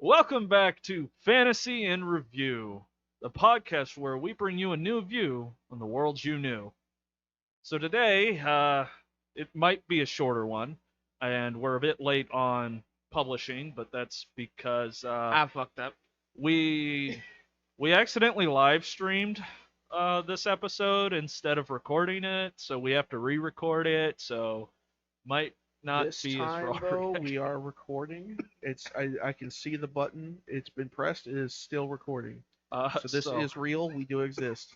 Welcome back to Fantasy in Review, the podcast where we bring you a new view on the worlds you knew. So today, it might be a shorter one, and we're a bit late on publishing, but that's because I fucked up. we we accidentally live streamed this episode instead of recording it, so we have to re-record it. So might not This be as raw time, though, we reaction. are recording. I can see the button. It's been pressed. It is still recording. So this So is real. We do exist.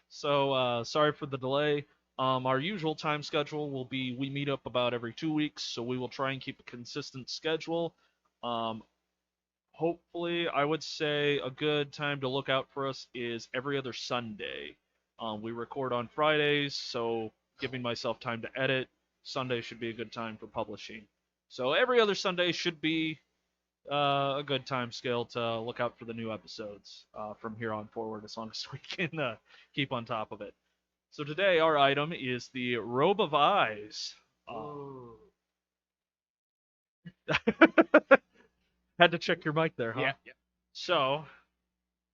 Sorry for the delay. Our usual time schedule will be we meet up about every 2 weeks, so we will try and keep a consistent schedule. Um, Hopefully, I would say a good time to look out for us is every other Sunday. We record on Fridays, so giving myself time to edit, Sunday should be a good time for publishing. So every other Sunday should be a good time scale to look out for the new episodes from here on forward, as long as we can keep on top of it. So today our item is the Robe of Eyes. Ooh. Had to check your mic there, huh? Yeah. So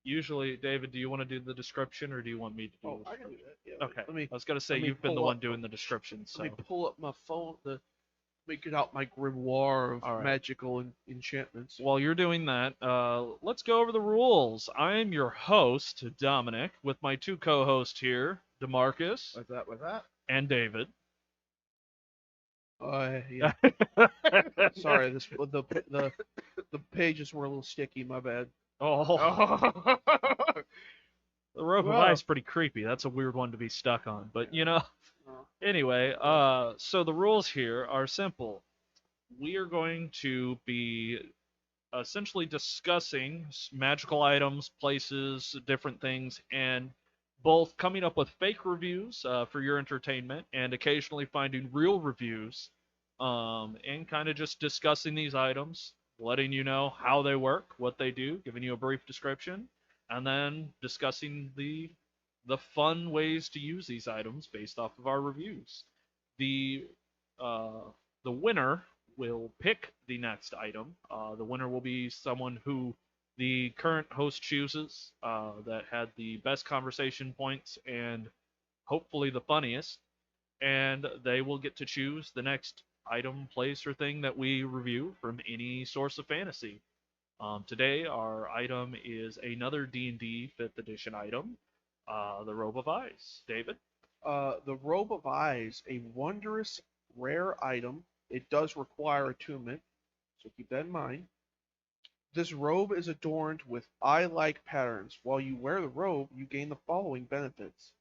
usually, David, do you want to do the description or do you want me to do Oh, the I can do description? that. Yeah. Okay. Let me I was gonna say let me you've been the pull one up. doing the description, so Let me pull up my phone. Let me get out my grimoire of all right. magical enchantments. While you're doing that, let's go over the rules. I am your host, Dominic, with my two co-hosts here, Demarcus With that. and David. Yeah. Sorry. The pages were a little sticky. My bad. Oh, the Robe of Well. Eyes is pretty creepy. That's a weird one to be stuck on. But Uh, anyway, so the rules here are simple. We are going to be essentially discussing magical items, places, different things, and both coming up with fake reviews for your entertainment and occasionally finding real reviews and kind of just discussing these items, letting you know how they work, what they do, giving you a brief description, and then discussing the fun ways to use these items based off of our reviews. The uh, the winner will pick the next item. The winner will be someone who the current host chooses that had the best conversation points and hopefully the funniest, and they will get to choose the next item, place, or thing that we review from any source of fantasy. Today, our item is another D&D 5th edition item, the Robe of Eyes. David? The Robe of Eyes, a wondrous, rare item. It does require attunement, so keep that in mind. This robe is adorned with eye-like patterns. While you wear the robe, you gain the following benefits.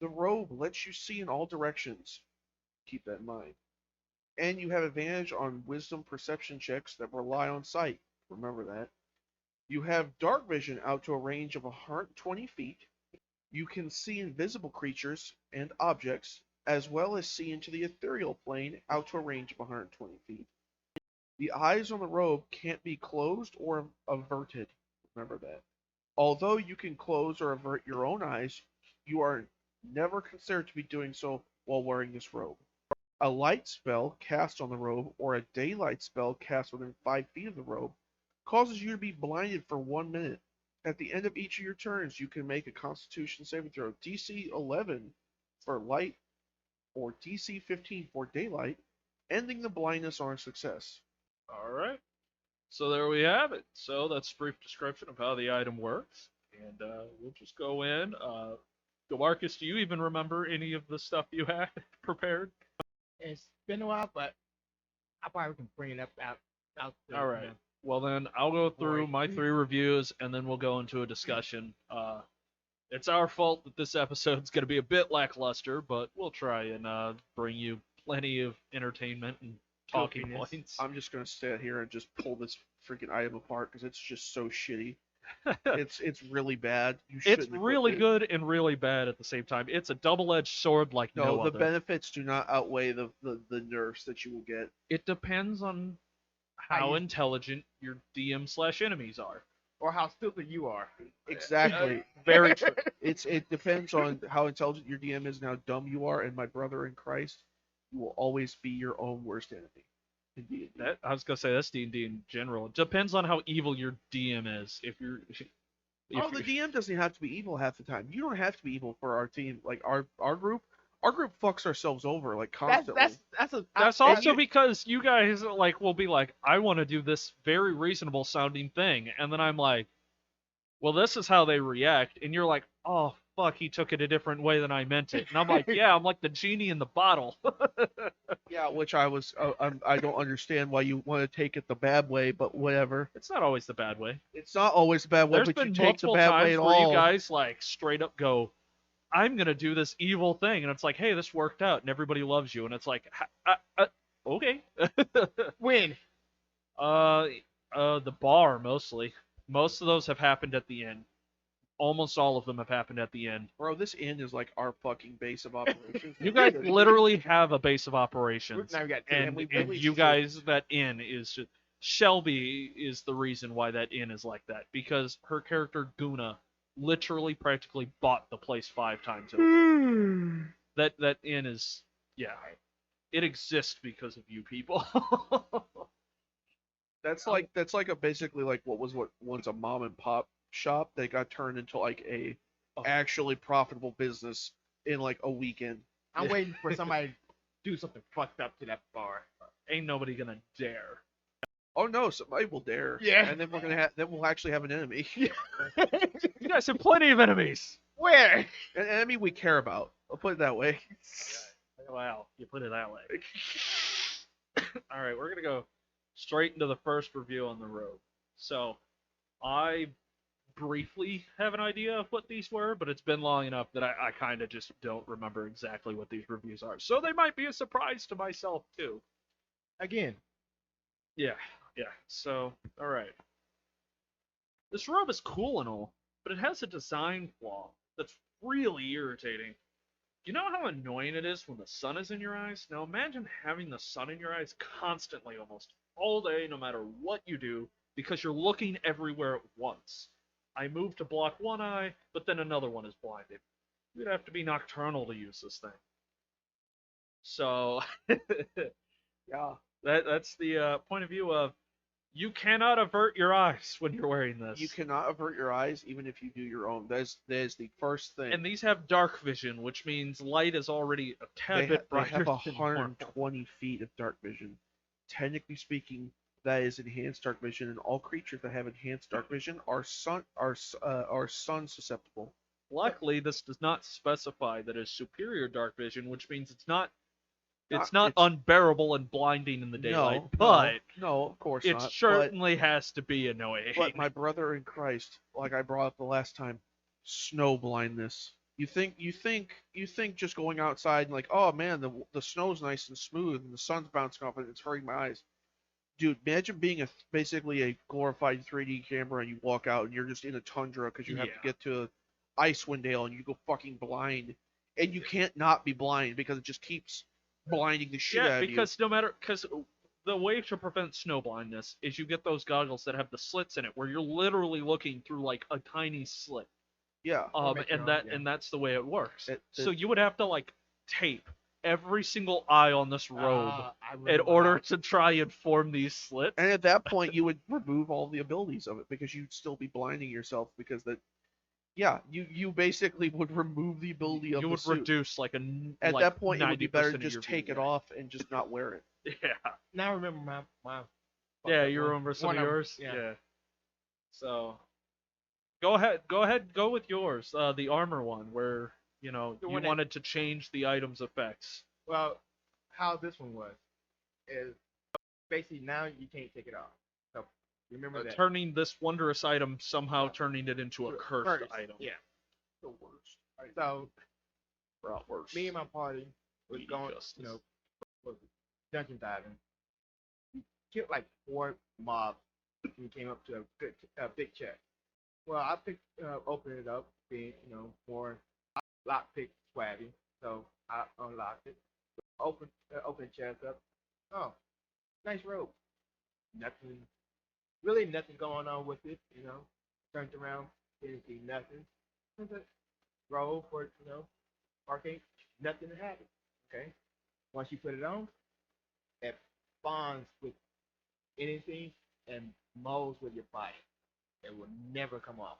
The robe lets you see in all directions. Keep that in mind. And you have advantage on wisdom perception checks that rely on sight. Remember that. You have dark vision out to a range of 120 feet. You can see invisible creatures and objects, as well as see into the ethereal plane out to a range of 120 feet. The eyes on the robe can't be closed or averted. Remember that. Although you can close or avert your own eyes, you are never considered to be doing so while wearing this robe. A light spell cast on the robe or a daylight spell cast within 5 feet of the robe causes you to be blinded for 1 minute. At the end of each of your turns, you can make a Constitution saving throw DC 11 for light or DC 15 for daylight, ending the blindness on a success. All right. So there we have it. So that's a brief description of how the item works. And we'll just go in. Demarcus, do you even remember any of the stuff you had prepared? It's been a while, but I probably can bring it up out. All right. Well, then I'll go through my 3 reviews and then we'll go into a discussion. It's our fault that this episode's going to be a bit lackluster, but we'll try and bring you plenty of entertainment and talking Goofiness. points. I'm just gonna sit here and just pull this freaking item apart because it's just so shitty. It's really bad. You It's shouldn't really equip it. good and really bad at the same time. It's a double-edged sword like no No, the other. benefits do not outweigh the nerfs that you will get. It depends on how intelligent your DM/enemies are. Or how stupid you are. Exactly. Very true. It depends on how intelligent your DM is and how dumb you are. And my brother in Christ, you will always be your own worst enemy. in D&D. That I was gonna say that's D&D in general. It depends on how evil your DM is. If you're, if Oh, the DM doesn't have to be evil half the time. You don't have to be evil for our team. Like our group, our group fucks ourselves over like constantly. that's I- also because you guys like will be like, I want to do this very reasonable sounding thing, and then I'm like, well, this is how they react, and you're like, oh fuck, he took it a different way than I meant it, and I'm like, yeah, I'm like the genie in the bottle. Yeah, which I don't understand why you want to take it the bad way, but whatever. It's not always the bad way. It's not always the bad way, There's but you been take the multiple bad way times at where you all. guys like straight up go, I'm gonna do this evil thing, and it's like, hey, this worked out, and everybody loves you, and it's like, okay. When? uh, the bar mostly. Most of those have happened at the end. Almost all of them have happened at the end. Bro, this inn is like our fucking base of operations. You guys literally have a base of operations, Now we got two. and we and really you should- guys, that inn is just, Shelby is the reason why that inn is like that, because her character Guna literally practically bought the place 5 times over. That inn is, yeah, it exists because of you people. That's like a basically like what once a mom and pop shop that got turned into like a actually profitable business in like a weekend. I'm waiting for somebody to do something fucked up to that bar. Ain't nobody gonna dare. Oh no, somebody will dare. Yeah. And then we'll actually have an enemy. You guys have plenty of enemies. Where? An enemy we care about. I'll put it that way. Wow, you put it that way. All right, we're gonna go straight into the first review on the road. So, I briefly have an idea of what these were, but it's been long enough that I kind of just don't remember exactly what these reviews are. So they might be a surprise to myself too. Again. Yeah, yeah. So, all right. This robe is cool and all, but it has a design flaw that's really irritating. You know how annoying it is when the sun is in your eyes? Now imagine having the sun in your eyes constantly, almost all day, no matter what you do, because you're looking everywhere at once. I move to block one eye, but then another one is blinded. You'd have to be nocturnal to use this thing. So, Yeah. that's the point of view of you cannot avert your eyes when you're wearing this. You cannot avert your eyes even if you do your own. That is the first thing. And these have dark vision, which means light is already a tad they bit they brighter have than normal. 120 feet of dark vision. Technically speaking, that is enhanced dark vision, and all creatures that have enhanced dark vision are sun susceptible. Luckily, this does not specify that it's superior dark vision, which means it's not It's- unbearable and blinding in the daylight, No, but no, of course it not. certainly has to be annoying. But my brother in Christ, like I brought up the last time, snow blindness. You think just going outside and like, oh man, the snow's nice and smooth and the sun's bouncing off it, it's hurting my eyes. Dude, imagine being basically a glorified 3D camera and you walk out and you're just in a tundra because you have to Yeah. get to Icewind Dale and you go fucking blind, and you can't not be blind because it just keeps blinding the shit out Yeah, of you. because the way to prevent snow blindness is you get those goggles that have the slits in it, where you're literally looking through like a tiny slit. Yeah. make And your own, yeah. that's the way it works. The- So you would have to like tape every single eye on this robe I in remember order how- to try and form these slits. And at that point, you would remove all the abilities of it because you'd still be blinding yourself because you basically would remove the ability of You the would suit. reduce like At that point, it would be better to 90% of just your take it vision. off and just not wear it. Yeah. Now I remember my Yeah, you remember some of yours? Yeah. So go ahead, go with yours. The armor one where, The you one that- wanted to change the item's effects. Well, how this one was is basically now you can't take it off. So remember that. Turning this wondrous item somehow turning it into a cursed First, item. Yeah. The worst. So Bratwurst. me and my party was Eat going, justice. was dungeon diving. We killed like 4 mobs and we came up to a big chest. Well, I opened it up, being more lockpick swabby. So I unlocked it, open chest up. Oh, nice rope. Nothing going on with it. Turned around, didn't see nothing. I said, roll for arcade, nothing happened. Okay. Once you put it on, bonds with anything and molds with your body. It will never come off.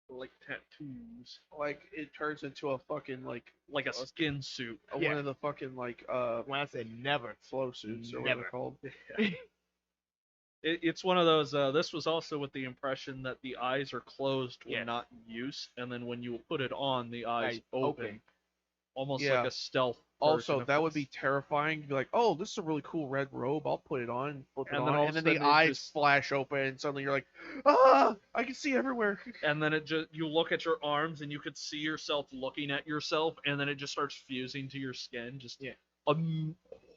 Like tattoos, Like it turns into a fucking like a skin suit. Yeah. one of the fucking When I say never, flow suits or whatever they're Never. called. It's one of those. This was also with the impression that the eyes are closed when Yes. not in use, and then when you put it on, the eyes Like, open, open. almost Yeah. like a stealth. Also, version of that would this. be terrifying. Be like, oh, this is a really cool red robe. I'll put it on, flip it And on, then all of and a then the sudden it eyes just- flash open, and suddenly you're like, ah, I can see everywhere. And then it just you look at your arms and you could see yourself looking at yourself, and then it just starts fusing to your skin. Just Yeah. a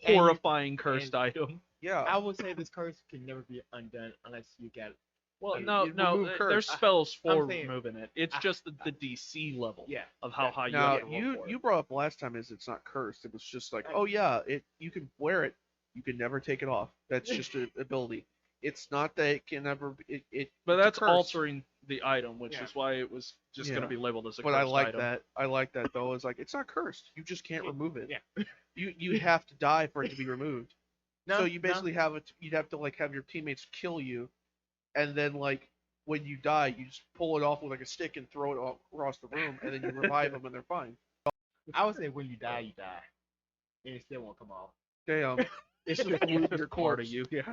horrifying cursed and- item. Yeah. I would say this curse can never be undone unless you get it. Well, You no, remove there's curse. spells for I'm saying- removing it. It's just the DC level Yeah. of how high Now you have to roll for it. you brought up last time is it's not cursed. It was just like, Right. oh yeah, you can wear it, you can never take it off. That's just an ability. It's not that it can never. It But it's a that's curse. altering the item, which Yeah. is why it was just going Yeah. to be labeled as a But cursed I like item. that. I like that though. It's like it's not cursed. You just can't remove it. Yeah. You have to die for it to be removed. No, So you no. basically you'd have to like have your teammates kill you, and then like when you die, you just pull it off with like a stick and throw it across the room, and then you revive them and they're fine. I would say when you die, and it still won't come off. Damn. It's just your part of corpse. you. Yeah.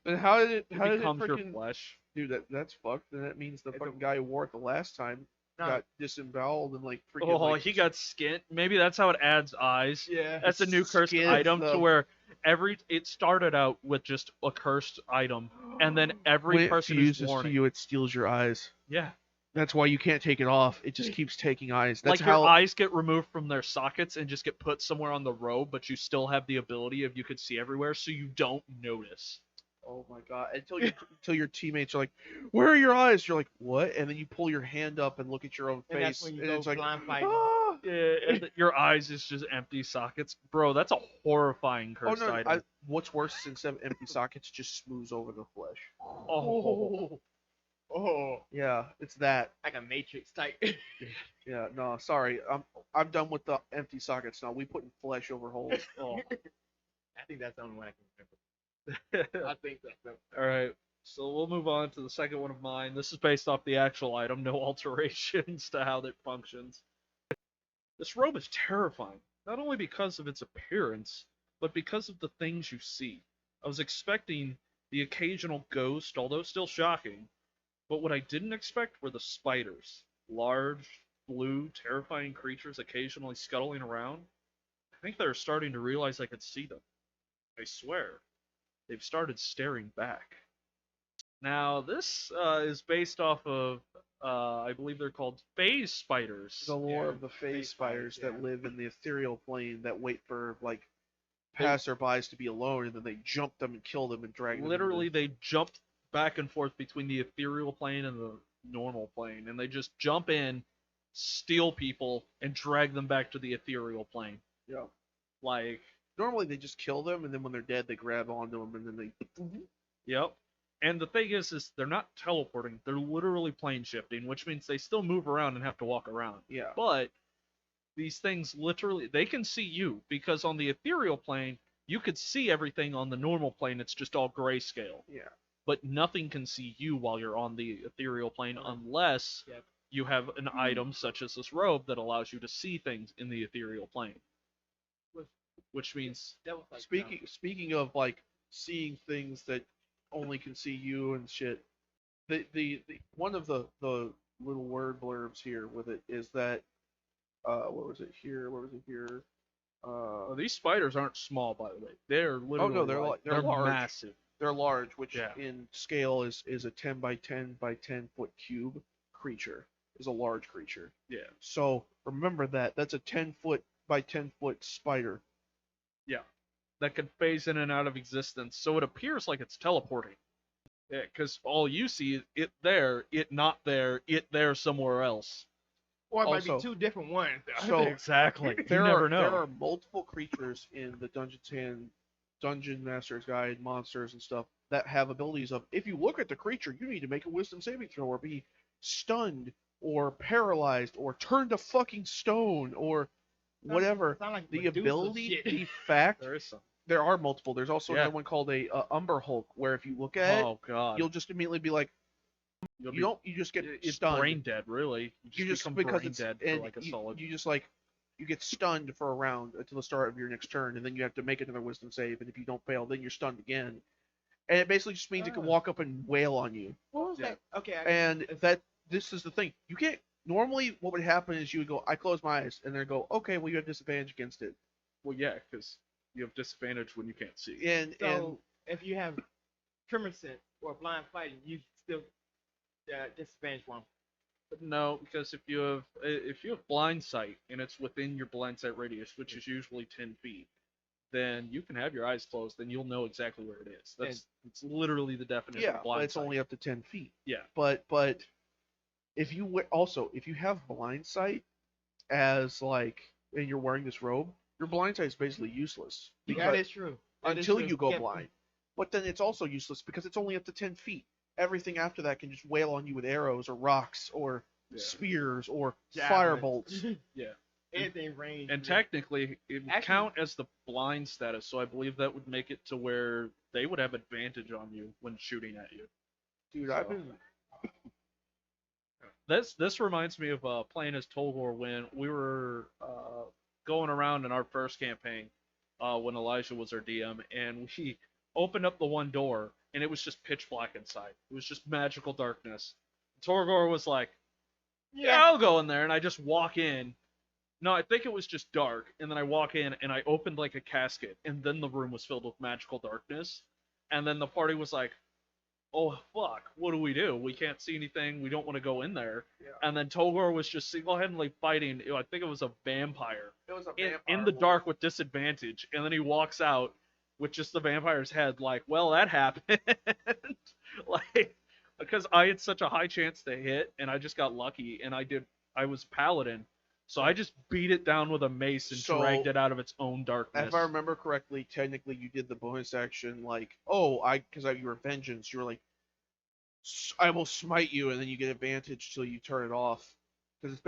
And how did It it becomes your freaking flesh. dude? That's fucked. Then that means the It's fucking guy who wore it the last time No. got disemboweled and like freaking. Oh, like, he got skint. Maybe that's how it adds eyes. Yeah. That's a new cursed Skins item to the- where it started out with just a cursed item, and then when every it person who's fuses worn to it. you, it steals your eyes. Yeah. That's why you can't take it off. It just keeps taking eyes. That's Like how. your eyes get removed from their sockets and just get put somewhere on the robe, but you still have the ability of you could see everywhere, so you don't notice. Oh my god! Until your teammates are like, "Where are your eyes?" You're like, "What?" And then you pull your hand up and look at your own And face, that's when you and go it's like, blind fighting. "Ah!" Yeah, and your eyes is just empty sockets, bro. That's a horrifying Oh cursed no! item. What's worse is instead of empty sockets, just smooths over the flesh. Oh, Oh, Yeah, it's that. like a Matrix type. Yeah, no, sorry. I'm done with the empty sockets now. We putting flesh over holes. oh. I think that's the only one I can remember. I think that's the. All right, so we'll move on to the second one of mine. This is based off the actual item, no alterations to how that functions. This robe is terrifying, not only because of its appearance, but because of the things you see. I was expecting the occasional ghost, although still shocking, but what I didn't expect were the spiders. Large, blue, terrifying creatures occasionally scuttling around. I think they're starting to realize I could see them. I swear. They've started staring back. Now, this is based off of, I believe they're called phase spiders. The lore Yeah, of the phase phase spiders spiders, that yeah. live in the ethereal plane that wait for like They- passerbys to be alone, and then they jump them and kill them and drag them. Literally, they jump back and forth between the ethereal plane and the normal plane, and they just jump in, steal people, and drag them back to the ethereal plane. Yeah. Like, Normally they just kill them, and then when they're dead, they grab onto them, and then they. yep. And the thing is they're not teleporting; they're literally plane shifting, which means they still move around and have to walk around. Yeah. But these things literally, they can see you because on the ethereal plane, you could see everything on the normal plane. It's just all grayscale. Yeah. But nothing can see you while you're on the ethereal plane unless Yep. you have an item such as this robe that allows you to see things in the ethereal plane. Which means, That was like Speaking of like seeing things that only can see you and shit, the one of the little word blurbs here with it is that what was it here? What was it here? these spiders aren't small, by the way. They're literally they're large. massive. They're large, which Yeah. in scale is a 10 by 10 by 10 foot cube creature. Is a large creature. Yeah. So remember that. That's a 10 foot by 10 foot spider. That can phase in and out of existence, so it appears like it's teleporting. Yeah, because all you see is it there, it not there, it there somewhere else. Or it might Also- be two different ones. So- Exactly. You There never are know. there are multiple creatures in the Dungeon Master's Guide, monsters and stuff that have abilities of if you look at the creature, you need to make a wisdom saving throw or be stunned or paralyzed or turned to fucking stone or whatever. Sound like The Medusa ability, shit. the fact There is some. There are multiple. There's also Yeah. another one called a Umber Hulk, where if you look at it, Oh god. you'll just immediately be like, you just get It's stunned. brain dead, really. You just become because brain it's dead for and like a solid. you just like you get stunned for a round until the start of your next turn, and then you have to make another wisdom save, and if you don't fail, then you're stunned again. And it basically just means it can walk up and wail on you. What was Yeah. that? Okay. And that this is the thing. You can't normally what would happen is you would go, I close my eyes, and then go, okay, well you have disadvantage against it. Well, yeah, because you have disadvantage when you can't see. And So if you have tremor sense or blind fighting, you still disadvantage one. But no, because if you have blind sight and it's within your blind sight radius, which is usually 10 feet, then you can have your eyes closed, and you'll know exactly where it is. It's literally the definition yeah, of blind but it's sight. only up to 10 feet. Yeah. But if you if you have blind sight as like and you're wearing this robe, your blind sight is basically useless That is true. That is until true. you go Yeah. blind. But then it's also useless because it's only up to 10 feet. Everything after that can just wail on you with arrows or rocks or Yeah. spears or Javelins. firebolts. Yeah. Anything range. And technically, it would Actually- count as the blind status, so I believe that would make it to where they would have advantage on you when shooting at you. Dude, So- I've been This reminds me of playing as Tolgor when we were going around in our first campaign when Elijah was our DM, and we opened up the one door, and it was just pitch black inside. It was just magical darkness. Torgor was like, "Yeah, I'll go in there," and I just walk in. No, I think it was just dark, and then I walk in, and I opened like a casket, and then the room was filled with magical darkness, and then the party was like, oh fuck, what do? We can't see anything. We don't want to go in there. Yeah. And then Tolgor was just single-handedly fighting. I think it was a vampire it was a in the dark with disadvantage. And then he walks out with just the vampire's head. Like, well, that happened. Like, because I had such a high chance to hit, and I just got lucky. And I was paladin, so I just beat it down with a mace and So- dragged it out of its own darkness. If I remember correctly, technically you did the bonus action like, because you were vengeance, you were like, I will smite you, and then you get advantage till you turn it off. Because it's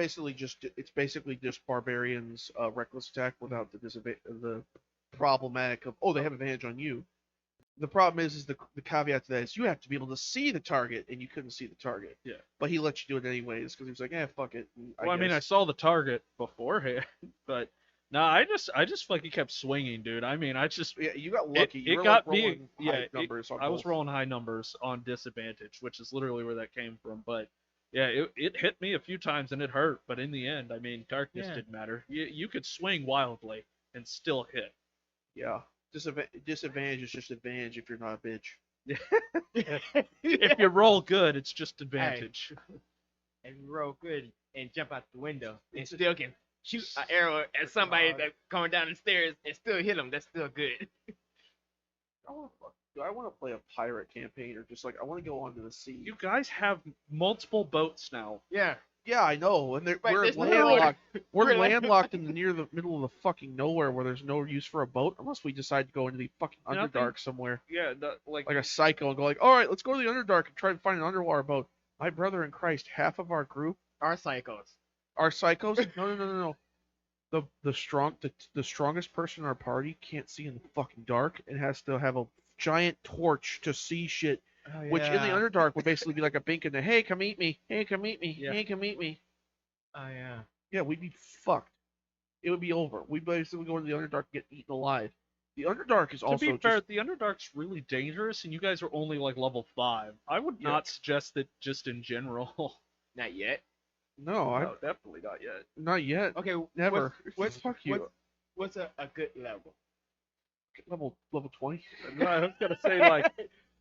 basically just barbarians reckless attack without the problematic of they have advantage on you. The problem is the caveat to that is you have to be able to see the target, and you couldn't see the target. Yeah. But he let you do it anyways because he was like, fuck it. And Well, I mean, I guess- saw the target beforehand, but no, I just fucking kept swinging, dude. I mean, yeah, you got lucky. it You were got like me- rolling yeah, high it- numbers on I was both. rolling high numbers on disadvantage, which is literally where that came from. But yeah, it hit me a few times and it hurt, but in the end, I mean, darkness Yeah. didn't matter. You could swing wildly and still hit. Yeah. Disadvantage is just advantage if you're not a bitch. If you roll good, it's just advantage. And you roll good and jump out the window and It's a- still can shoot an arrow at somebody that's coming down the stairs and still hit them. That's still good. Do I want to play a pirate campaign or just like I want to go onto the sea? You guys have multiple boats now. Yeah. Yeah, I know, and But we're there's no landlocked. We're We're like- landlocked in the near the middle of the fucking nowhere where there's no use for a boat unless we decide to go into the fucking You know, I Underdark somewhere Yeah, like like a psycho and go like, all right, let's go to the Underdark and try to find an underwater boat. My brother in Christ, half of our group Our psychos. are psychos. No. The strongest person in our party can't see in the fucking dark and has to have a giant torch to see shit. Oh, Which in the Underdark would basically be like a beacon to, hey, come eat me. Hey, come eat me. Yeah. Hey, come eat me. Oh yeah. Yeah, we'd be fucked. It would be over. We'd basically go into the Underdark and get eaten alive. The Underdark is to also be fair, just, the Underdark's really dangerous, and you guys are only like level 5. I would Yeah. not suggest it just in general. Not yet. no, No, definitely not yet. not yet. Okay. Never. What's Fuck you. What's a good level? Level 20. No, I was gonna say like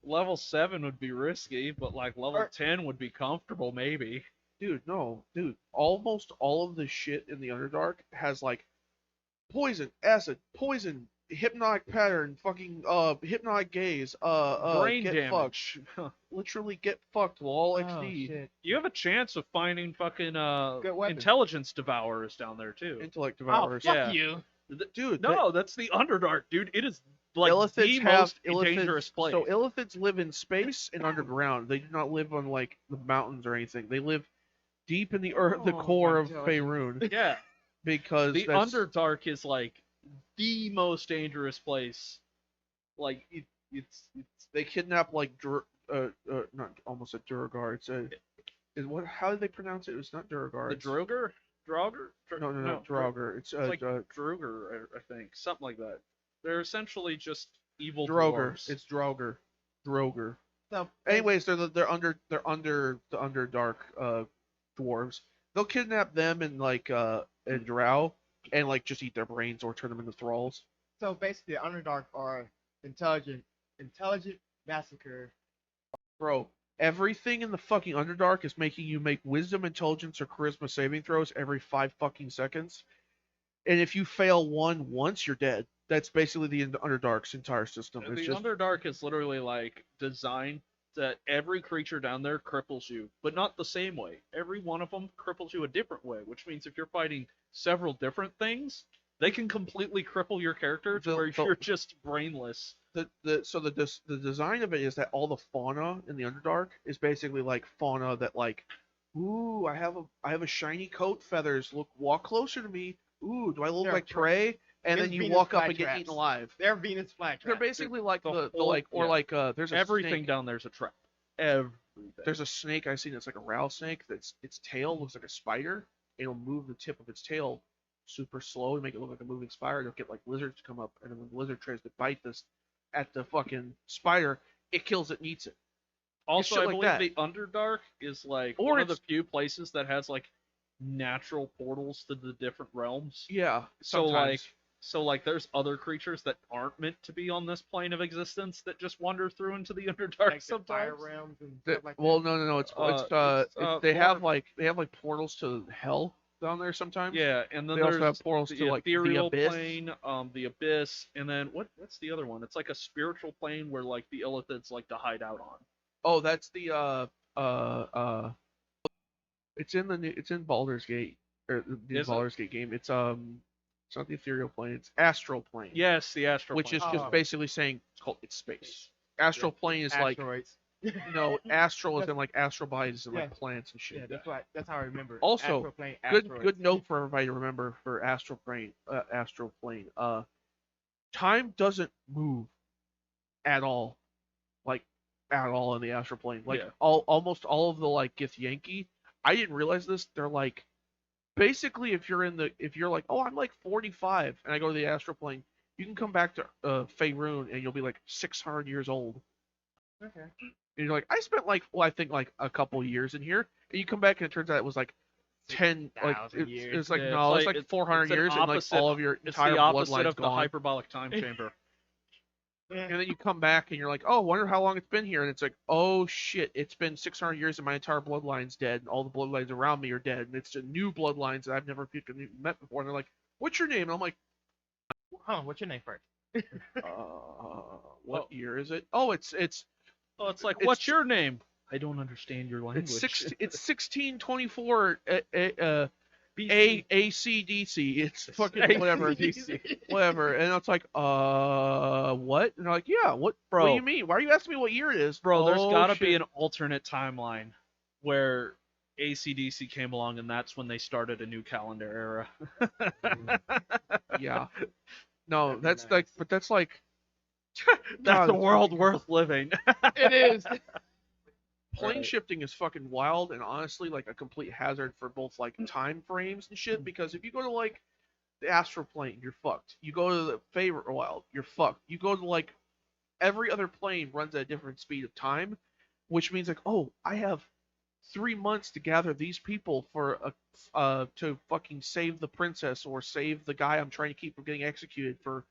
level 7 would be risky, but like level Or- 10 would be comfortable maybe. Dude, no, dude. Almost all of the shit in the Underdark has like poison, acid, poison, hypnotic pattern, fucking hypnotic gaze, Brain get damage. fucked. Literally get fucked will all Oh, XD. shit. You have a chance of finding fucking Good weapon. intelligence devourers down there too. Intellect Oh, devourers. fuck Yeah. you. Dude, No, that's the Underdark, dude. It is like illithids the have most dangerous place. So illithids live in space and underground. They do not live on like the mountains or anything. They live deep in the earth, the Oh, core my of God. Faerun, yeah, because the that's, Underdark is like the most dangerous place Like They kidnap like not almost a Duragar. It's a what? How did they pronounce it? It was not Duragar. the It's, Droger, Draugr, no, Draugr. It's It's like Droger, I think, something like that. They're essentially just evil Droger. dwarves. It's Droger. Droger. So Anyways, they're under the Underdark dwarves. They'll kidnap them and Drow and like just eat their brains or turn them into thralls. so basically, the Underdark are intelligent massacre. Bro, everything in the fucking Underdark is making you make wisdom, intelligence, or charisma saving throws every 5 fucking seconds. And if you fail one once, you're dead. That's basically the Underdark's entire system. It's The just Underdark is literally like designed that every creature down there cripples you, but not the same way. Every one of them cripples you a different way, which means if you're fighting several different things, they can completely cripple your character to The- where the- you're just brainless. the design of it is that all the fauna in the Underdark is basically like fauna that like, ooh, I have a shiny coat, feathers. Look, walk closer to me. Ooh, do I look They're like prey? And There's then you Venus walk up and get flytraps. eaten alive. They're Venus flytraps. They're basically like The the whole- like or yeah. like there's a Everything snake. down there's a trap. Everything. There's a snake I've seen. It's like a rattlesnake. That's its tail looks like a spider. It'll move the tip of its tail super slow to make it look like a moving spider. It'll get like lizards to come up, and then when the lizard tries to bite this at the fucking spider, it kills it and eats it. Also, shit I like believe that. the Underdark is like Or one of the it's- few places that has like natural portals to the different realms. Yeah. So Sometimes. like there's other creatures that aren't meant to be on this plane of existence that just wander through into the Underdark like the fire sometimes. realms and The- stuff like well, that. no. It's they more- have like portals to hell down there sometimes. Yeah, and then They also there's have portals the to like the ethereal abyss. plane, the abyss, and then what's the other one? It's like a spiritual plane where like the illithids like to hide out on. Oh, that's the it's in Baldur's Gate or the Is it? Baldur's Gate game. It's not the ethereal plane. It's astral plane. Yes, the astral Which plane. is just Oh. basically saying it's space. Astral plane is like Asteroids. astral is in like astral bodies and like Yes. plants and shit. Yeah, that's how I remember. it. Also, Astral plane, Good asteroids. note for everybody to remember for astral plane. Time doesn't move at all, like at all in the astral plane. Like Yeah. almost all of the like Githyanki. I didn't realize this. They're like basically if you're like, oh, I'm like 45 and I go to the astral plane, you can come back to Faerun and you'll be like 600 years old. Okay. And you're like, I spent like, well, I think like a couple years in here, and you come back and it turns out it was like 10, like 6,000 years. it's like Yeah, no, it's it's like- like 400 it's an years, and like opposite- all of your It's entire the opposite bloodline's of the gone. hyperbolic time chamber. And then you come back and you're like, oh, wonder how long it's been here, and it's like, oh shit, it's been 600 years and my entire bloodline's dead, and all the bloodlines around me are dead, and it's new bloodlines that I've never met before, and they're like, what's your name? And I'm like, What's your name first? what Oh. year is it? Oh, it's Oh, it's like, It's- what's your name? I don't understand your language. it's 1624 BC. ACDC. It's fucking whatever. Whatever. And it's like, what? And they're like, yeah, what Bro. do you mean? Why are you asking me what year it is? Bro, there's Oh, gotta shit. be an alternate timeline where ACDC came along and that's when they started a new calendar era. Yeah. No, That'd be that's nice. like, but that's like, That's a God. world worth living. It is. plane Right. shifting is fucking wild and honestly like a complete hazard for both like time frames and shit, because if you go to like the astral plane, you're fucked. You go to the favorite wild, you're fucked. You go to like every other plane runs at a different speed of time, which means like, oh, I have 3 months to gather these people for to fucking save the princess or save the guy I'm trying to keep from getting executed for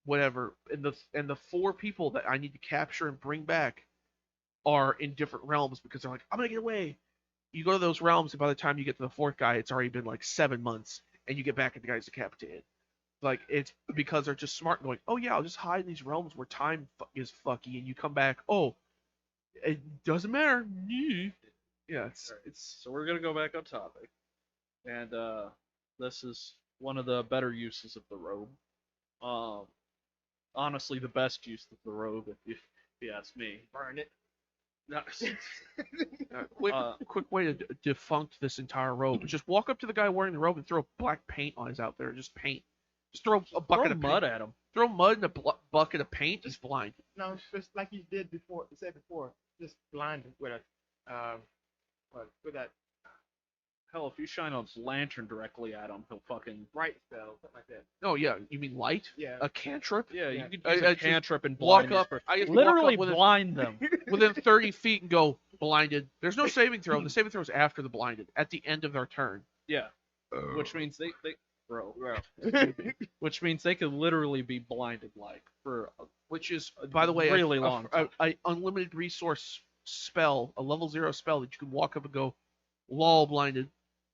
whatever. And the 4 people that I need to capture and bring back are in different realms because they're like, I'm gonna get away. You go to those realms, and by the time you get to the 4th guy, it's already been like 7 months, and you get back and the guy's decapitated. Like it's because they're just smart and going, oh yeah, I'll just hide in these realms where time is fucky, and you come back, oh, it doesn't matter. Yeah, it's So we're gonna go back on topic, and this is one of the better uses of the robe. Honestly, the best use of the robe, if you ask me. Burn it. No, quick way to defunct this entire robe. Just walk up to the guy wearing the robe and throw black paint on his outfit, or just paint. Just throw a Throw bucket of mud paint. at him. Throw mud in a bucket of paint. He's blind. No, just like you did before. You said before, just blind with a with that Hell, if you shine a lantern directly at him, he'll fucking. bright spell, something like that. Oh yeah, you mean light? Yeah. A cantrip? Yeah, Yeah. you could I use a just cantrip and walk blind up. I just Literally walk up blind them. within 30 feet and go blinded. There's no saving throw. The saving throw is after the blinded, at the end of their turn. Yeah, which means they bro, Well, which means they could literally be blinded like for Which is, by the way, really long time. a unlimited resource spell, a level 0 spell that you can walk up and go, lol blinded,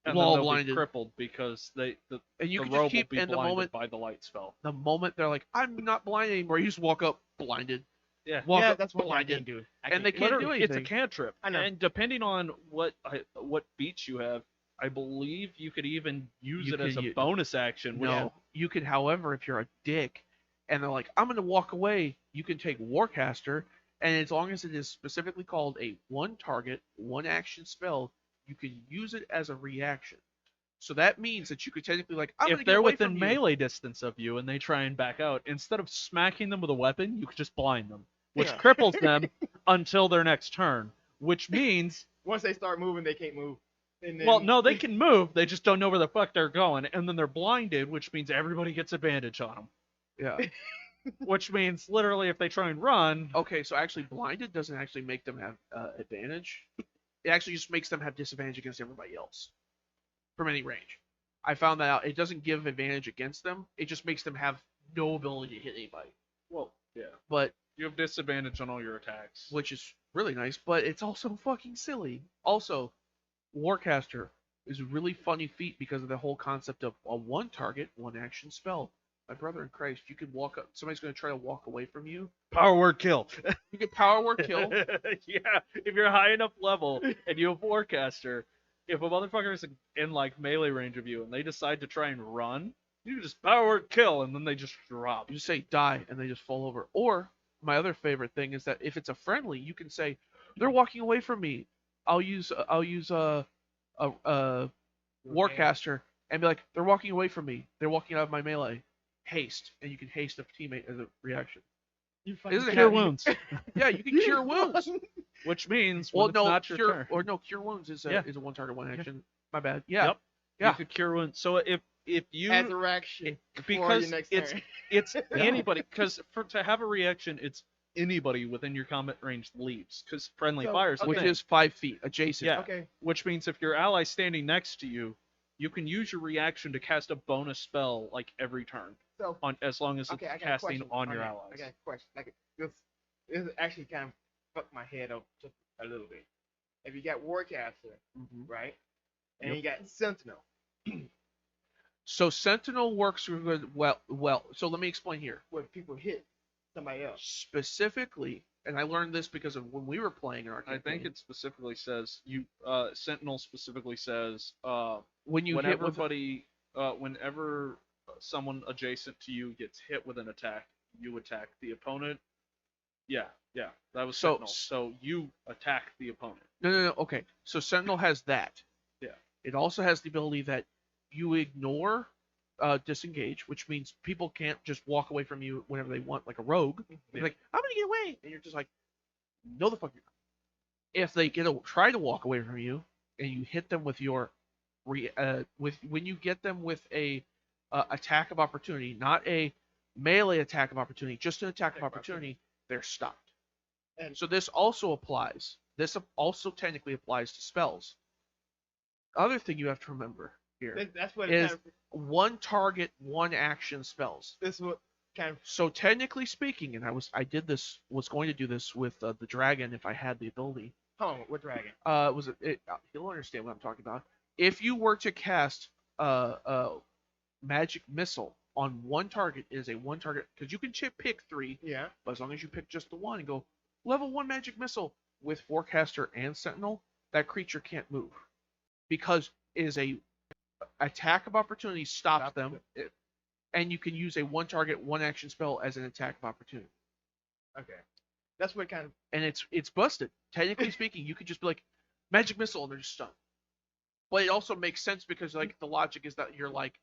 and lol then they'll blinded, be crippled because the and you the can robe just keep. will be And blinded by the light spell. the moment they're like, I'm not blind anymore, you just walk up blinded. Yeah. Walk yeah, up that's what I blinded. can do. And they can't do Literally, it's a anything. cantrip. I know. And depending on what beats you have, I believe you could even use You it as could a u- bonus action. Which, No, you can, however, if you're a dick, and they're like, I'm gonna walk away, you can take Warcaster, and as long as it is specifically called a one target, one action spell, you can use it as a reaction. So that means that you could technically I'm if gonna get they're away within from you. melee distance of you and they try and back out, instead of smacking them with a weapon, you could just blind them, which Yeah. cripples them until their next turn. Which means, Once they start moving, they can't move. And then, well, no, they can move. They just don't know where the fuck they're going, and then they're blinded, which means everybody gets advantage on them. Yeah. Which means literally, if they try and run, Okay, so actually, blinded doesn't actually make them have advantage. It actually just makes them have disadvantage against everybody else from any range. I found that out. It doesn't give advantage against them. It just makes them have no ability to hit anybody. well, yeah, But you have disadvantage on all your attacks. which is really nice, but it's also fucking silly. Also, Warcaster is a really funny feat because of the whole concept of a one target, one action spell. My brother in Christ, you can walk up. Somebody's going to try to walk away from you. Power word kill. You can power word kill. Yeah, if you're high enough level and you have Warcaster, if a motherfucker is in like melee range of you and they decide to try and run, you can just power word kill and then they just drop. You just say die and they just fall over. Or my other favorite thing is that if it's a friendly, you can say they're walking away from me. I'll use Warcaster and be like, they're walking away from me. They're walking out of my melee. Haste, and you can haste a teammate as a reaction. you fucking Isn't it Cure handy? wounds, Yeah, you can cure wounds. which means Well, when it's no, not your turn. cure wounds is Yeah. a one target, one action. My bad. Yeah. Yep. Yeah. You could cure wounds. So if you as a reaction before because your next it's turn. it's anybody because to have a reaction it's anybody within your combat range leaves because friendly So, fire is a okay. Which thing. is 5 feet adjacent. Yeah. Okay. Which means if your ally's standing next to you, you can use your reaction to cast a bonus spell like every turn So on as long as okay, I it's got a casting question. on your Okay, allies. I got a question. Like this actually kind of fucked my head up just a little bit. If you got Warcaster, Mhm. right, and Yep. you got Sentinel, So Sentinel works good. Well. So let me explain here. where people hit somebody else. Specifically, and I learned this because of when we were playing in our I think campaign, it specifically says you Sentinel specifically says when you hit with whenever someone adjacent to you gets hit with an attack, you attack the opponent. Yeah, that was So- Sentinel. So you attack the opponent. no. Okay, so Sentinel has that. Yeah. It also has the ability that you ignore disengage, which means people can't just walk away from you whenever they want, like a rogue. They're Yeah. like, I'm gonna get away, and you're just like, no, the fuck you're not. If they try to walk away from you, and you hit them with your when you get them with a attack of opportunity, not a melee attack of opportunity, just an attack of opportunity, they're stopped. And- So this also applies. This also technically applies to spells. Other thing you have to remember here That's what is kind of, one target, one action spells. this is what kind of So technically speaking, and was going to do this with the dragon if I had the ability. hold on, what dragon? He'll understand what I'm talking about. If you were to cast magic missile on one target, it is a one target because you can pick 3, Yeah. but as long as you pick just the one and go level 1 magic missile with Forecaster and Sentinel, that creature can't move because it is a attack of opportunity stops them, and you can use a one target, one action spell as an attack of opportunity. Okay. That's what kind of And it's busted. Technically speaking, you could just be like magic missile and they're just stunned. But it also makes sense because like the logic is that you're like,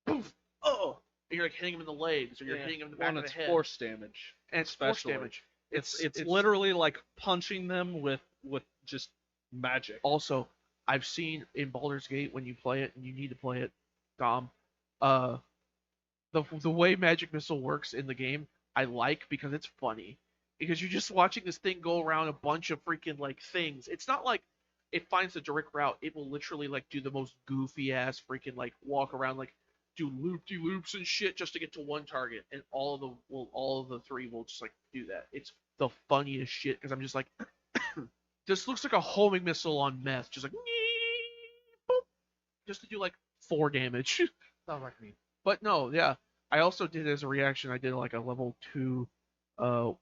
poof, oh, and you're like hitting him in the legs, or you're Yeah. hitting him in the Well, back and of the it's head, force damage. and it's force especially. damage. It's literally like punching them with just magic. Also, I've seen in Baldur's Gate when you play it, and you need to play it, Dom. Uh, the way Magic Missile works in the game, I like because it's funny. Because you're just watching this thing go around a bunch of freaking like things. It's not like it finds the direct route. It will literally like do the most goofy ass freaking like walk around like do loop de loops and shit just to get to one target, and all of the three will just like do that. It's the funniest shit because I'm just like, this looks like a homing missile on meth, just like boop, just to do like 4 damage. Sounds like me. But no, yeah. I also did as a reaction, I did like a level 2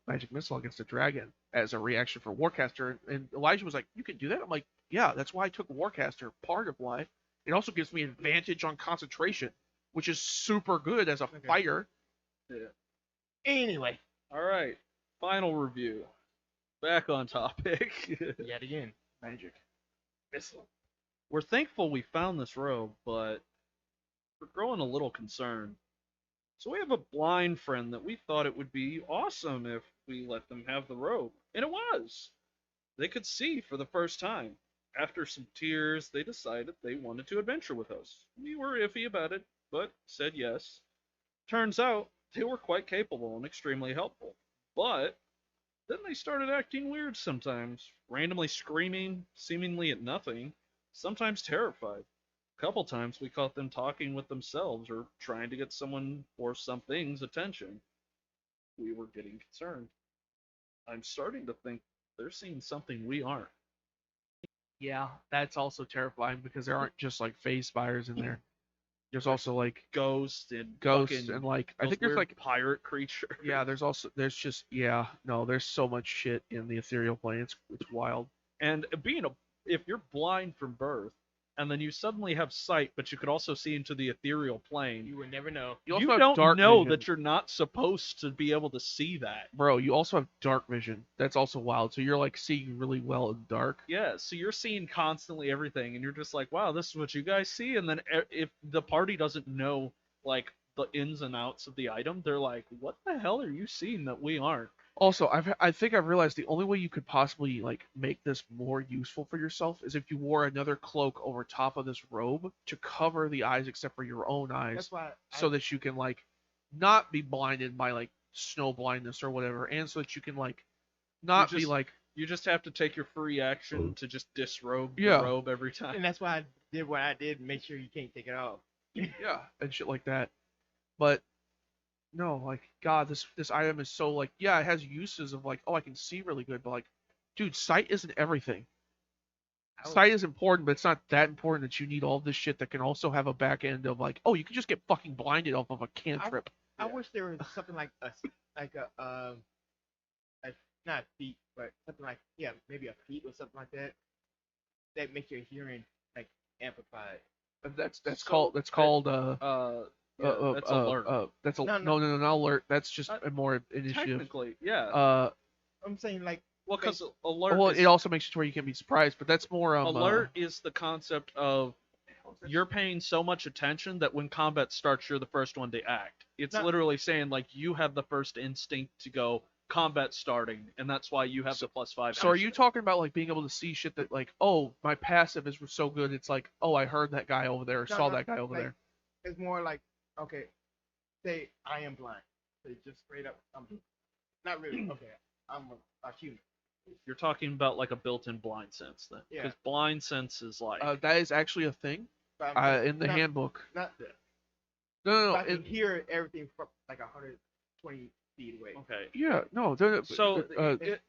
magic missile against a dragon as a reaction for Warcaster. And Elijah was like, you can do that? I'm like, yeah, that's why I took Warcaster, part of why. It also gives me advantage on concentration, which is super good as a fighter. Yeah. Anyway, All right. Final review. Back on topic. yet again, Magic. missile. We're thankful we found this robe, but we're growing a little concerned. So we have a blind friend that we thought it would be awesome if we let them have the robe. And it was. They could see for the first time. After some tears, they decided they wanted to adventure with us. We were iffy about it, but said yes. Turns out they were quite capable and extremely helpful. But then they started acting weird sometimes, randomly screaming, seemingly at nothing, sometimes terrified. A couple times we caught them talking with themselves or trying to get someone or something's attention. We were getting concerned. I'm starting to think they're seeing something we aren't. Yeah, that's also terrifying because there aren't just like phase spires in there. There's also like Ghosts and ghosts fucking and like I those think there's weird like pirate creatures. yeah, there's so much shit in the ethereal plane. It's wild. And if you're blind from birth, and then you suddenly have sight, but you could also see into the ethereal plane, You would never know. You also you have don't dark know vision. that you're not supposed to be able to see that. Bro, you also have dark vision. That's also wild. So you're like seeing really well in dark. Yeah, so you're seeing constantly everything, and you're just like, wow, this is what you guys see. And then if the party doesn't know like the ins and outs of the item, they're like, what the hell are you seeing that we aren't? Also, I think I've realized the only way you could possibly like make this more useful for yourself is if you wore another cloak over top of this robe to cover the eyes except for your own eyes, That's why. so that you can like not be blinded by like snow blindness or whatever, and so that you can like not be just- like You just have to take your free action to just disrobe Yeah. the robe every time. and that's why I did what I did. Make sure you can't take it off. yeah and shit like that. But no, like God, this item is so like yeah, it has uses of like oh I can see really good, but like dude, sight isn't everything. Sight is important, but it's not that important that you need all this shit that can also have a back end of like oh you can just get fucking blinded off of a cantrip. I wish there was something like a not a feat, but something like maybe a feat or something like that that makes your hearing like amplified. That's So, called That's alert. that's a No, no, not alert. That's just Uh, a more initiative. Technically, yeah. I'm saying like Well, because alert, Well, is, it also makes it to where you can be surprised, but that's more alert is the concept of you're paying so much attention that when combat starts, you're the first one to act. It's No. literally saying like you have the first instinct to go combat starting, and that's why you have the +5. So are you talking about like being able to see shit that like oh my passive is so good it's like oh I heard that guy over there or No, saw no, that guy over like- there. it's more like okay, say I am blind. Say just straight up, not really. Okay, I'm a human. You're talking about like a built-in blind sense then? Yeah. Because blind sense is like That is actually a thing But I'm in the not, handbook. Not No, but I can it, hear everything from like 120 feet away. okay. yeah, no. So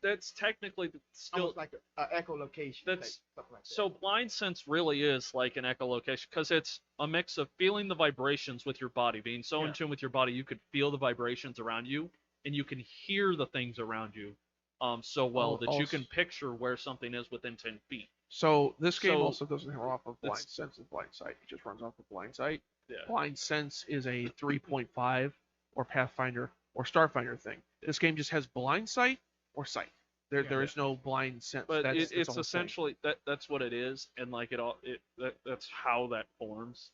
that's technically still Almost like a echolocation. That's- something like that. so blind sense really is like an echolocation because it's a mix of feeling the vibrations with your body, being so in Yeah. tune with your body you could feel the vibrations around you and you can hear the things around you so well that you can picture where something is within 10 feet. so this game so also doesn't run off of blind it's- sense and blind sight. It just runs off of blind sight. Yeah. Blind sense is a 3.5 or Pathfinder or Starfinder thing. This game just has blind sight or sight. There is no blind sense. But that's it's the whole thing. essentially that's what it is, and like that's how that forms.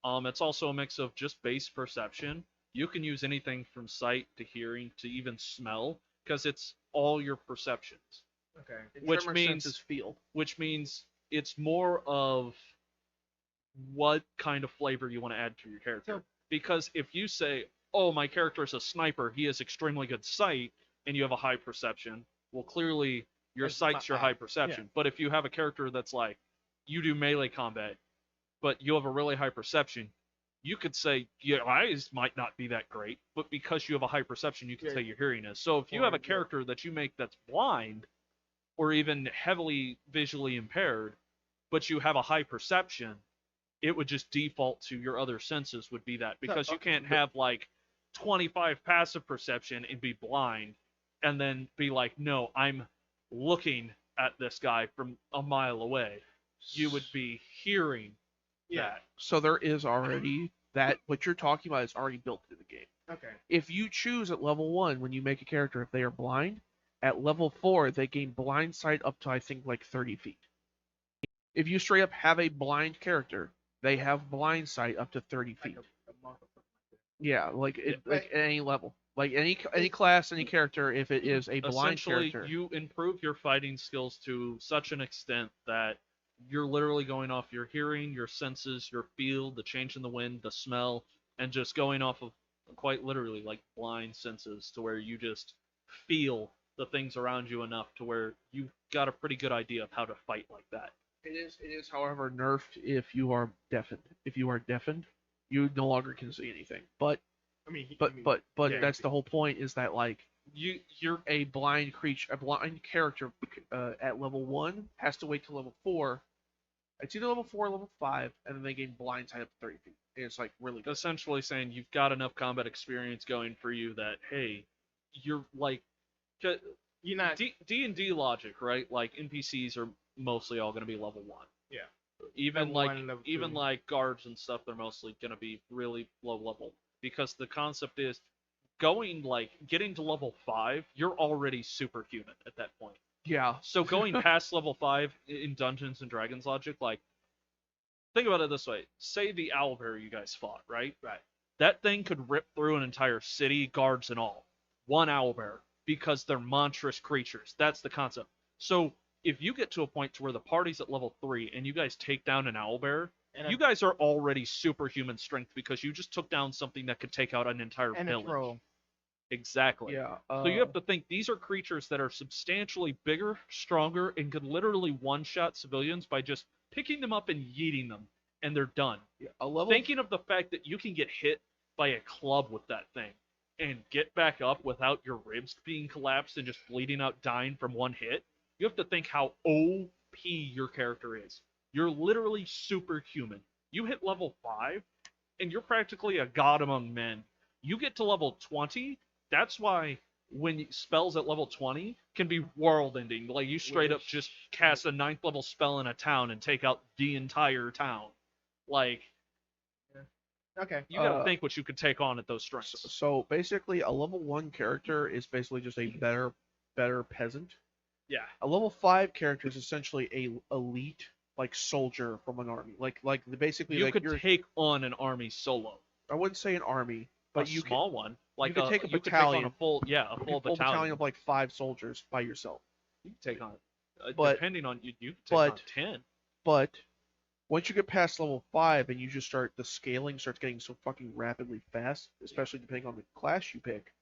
It's also a mix of just base perception. You can use anything from sight to hearing to even smell because it's all your perceptions. Okay. And Which tremor means senses feel. which means it's more of what kind of flavor you want to add to your character. So- Because if you say, "Oh, my character is a sniper, he has extremely good sight," and you have a high perception, well, clearly your It's sight's your high perception. But if you have a character that's like, you do melee combat, but you have a really high perception, you could say your eyes might not be that great, but because you have a high perception, you can Yeah. say your hearing is. So if you Or have a your- character that you make that's blind, or even heavily visually impaired, but you have a high perception, it would just default to your other senses would be that because you okay, can't have like 25 passive perception and be blind and then be like, no, I'm looking at this guy from a mile away. You would be hearing Yeah. that. So there is already that what you're talking about is already built into the game. Okay. If you choose at level 1 when you make a character, if they are blind, at level 4 they gain blind sight up to I think like 30 feet. If you straight up have a blind character, they have blind sight up to 30 feet. Like a monk or something. Yeah, like Yeah. like at any level, like any class, any character, if it is a blind Essentially, character. you improve your fighting skills to such an extent that you're literally going off your hearing, your senses, your feel, the change in the wind, the smell, and just going off of quite literally like blind senses to where you just feel the things around you enough to where you've got a pretty good idea of how to fight like that. It is, however, nerfed if you are deafened. If you are deafened, you no longer can see anything. But I mean, yeah. that's the whole point is that like You're a blind creature, a blind character at level 1 has to wait till level 4. It's either level 4 or level 5, and then they gain blind sight up to 30 feet. And it's like really good. essentially saying you've got enough combat experience going for you that hey, you're like you're not. D&D logic, right? Like NPCs are mostly all going to be level 1. Yeah. Even Level like 1, level even 2. like guards and stuff, they're mostly going to be really low level because the concept is getting to level 5, you're already superhuman at that point. Yeah. So going past level 5 in Dungeons and Dragons logic, like think about it this way: say the owlbear you guys fought, right? Right. That thing could rip through an entire city, guards and all. One owlbear, because they're monstrous creatures. That's the concept. So if you get to a point to where the party's at level 3 and you guys take down an owlbear, And you guys are already superhuman strength because you just took down something that could take out an entire and a village. troll. Exactly. Yeah. So you have to think these are creatures that are substantially bigger, stronger, and could literally one-shot civilians by just picking them up and yeeting them, and they're done. a level Thinking of the fact that you can get hit by a club with that thing and get back up without your ribs being collapsed and just bleeding out, dying from one hit, you have to think how OP your character is. You're literally superhuman. You hit level 5, and you're practically a god among men. You get to level 20, that's why when spells at level 20 can be world ending. Like you straight up just cast a 9th level spell in a town and take out the entire town. Like Okay. you gotta think what you could take on at those strengths. So basically, a level 1 character is basically just a better peasant. Yeah. A level 5 character is essentially a elite like soldier from an army. Like basically You like could you're, take on an army solo. I wouldn't say an army, but a you small one. Like could take a you could take battalion. on a full can full full battalion. battalion of like 5 soldiers by yourself. You can take on But- depending on you could take on but- 10. But once you get past level 5 and you just start the scaling starts getting so fucking rapidly fast, especially depending on the class you pick.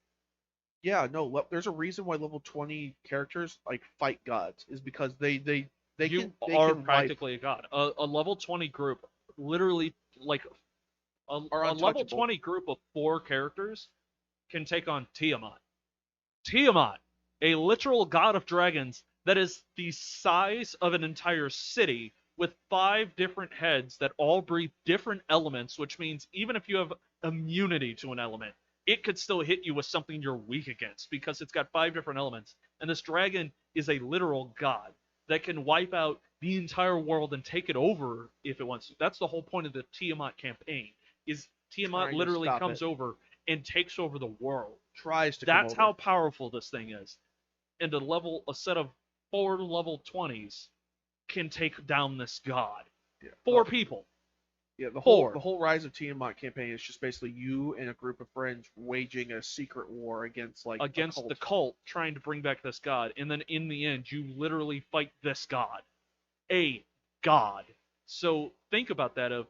Yeah, no, there's a reason why level 20 characters like fight gods is because they You they are can wipe- practically a god. A level 20 group, literally like a level untouchable. 20 group of 4 characters can take on Tiamat. Tiamat, a literal god of dragons that is the size of an entire city with 5 different heads that all breathe different elements, which means even if you have immunity to an element, it could still hit you with something you're weak against because it's got 5 different elements. And this dragon is a literal god that can wipe out the entire world and take it over if it wants to. That's the whole point of the Tiamat campaign. Is Tiamat Trying to literally stop comes it. over and takes over the world. tries to come That's over. how powerful this thing is. And a set of 4 level 20s can take down this god. Yeah. 4 people. Yeah, the whole 4. the whole Rise of Tiamat campaign is just basically you and a group of friends waging a secret war against like a Against the cult. cult trying to bring back this god, and then in the end you literally fight this god, a god. So think about that. Of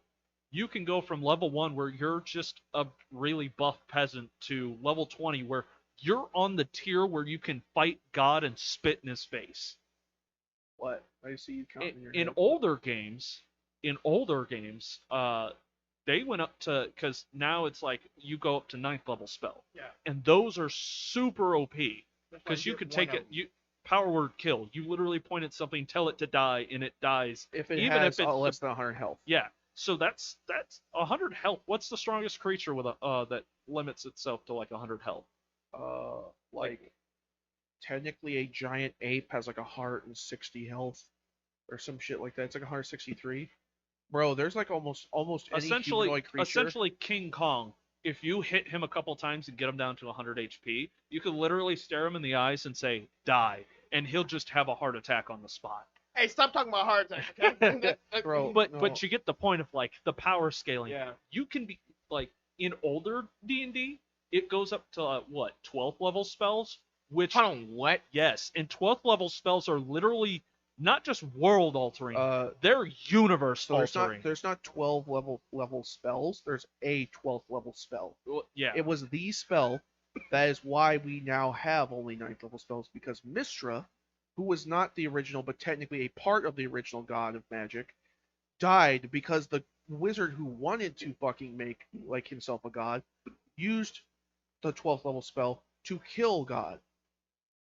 you can go from level 1 where you're just a really buff peasant to level 20 where you're on the tier where you can fight God and spit in his face. What? I see you counting in your In head. older games, they went up to, because now it's like you go up to 9th level spell, Yeah. and those are super OP That's why because you get could one take of it. 'em. You power word kill. You literally point at something, tell it to die, and it dies. If it Even has if it's less than 100 health. yeah. So that's 100 health. What's the strongest creature with a that limits itself to like 100 health? Like technically a giant ape has like 160 health or some shit like that. It's like 163. Bro, there's like almost any Essentially, humanoid creature. King Kong. If you hit him a couple times and get him down to 100 HP, you could literally stare him in the eyes and say "die," and he'll just have a heart attack on the spot. Hey, stop talking about heart attack, okay? Bro, But no. but you get the point of like the power scaling. Yeah. You can be like in older D&D, it goes up to what 12th level spells, which Hold on, what? yes, and 12th level spells are literally not just world altering, they're universe So altering. there's not 12 level spells. There's a 12th level spell. Yeah. It was the spell. That is why we now have only 9th level spells, because Mistra, who was not the original but technically a part of the original god of magic, died because the wizard who wanted to fucking make like himself a god used the 12th level spell to kill God,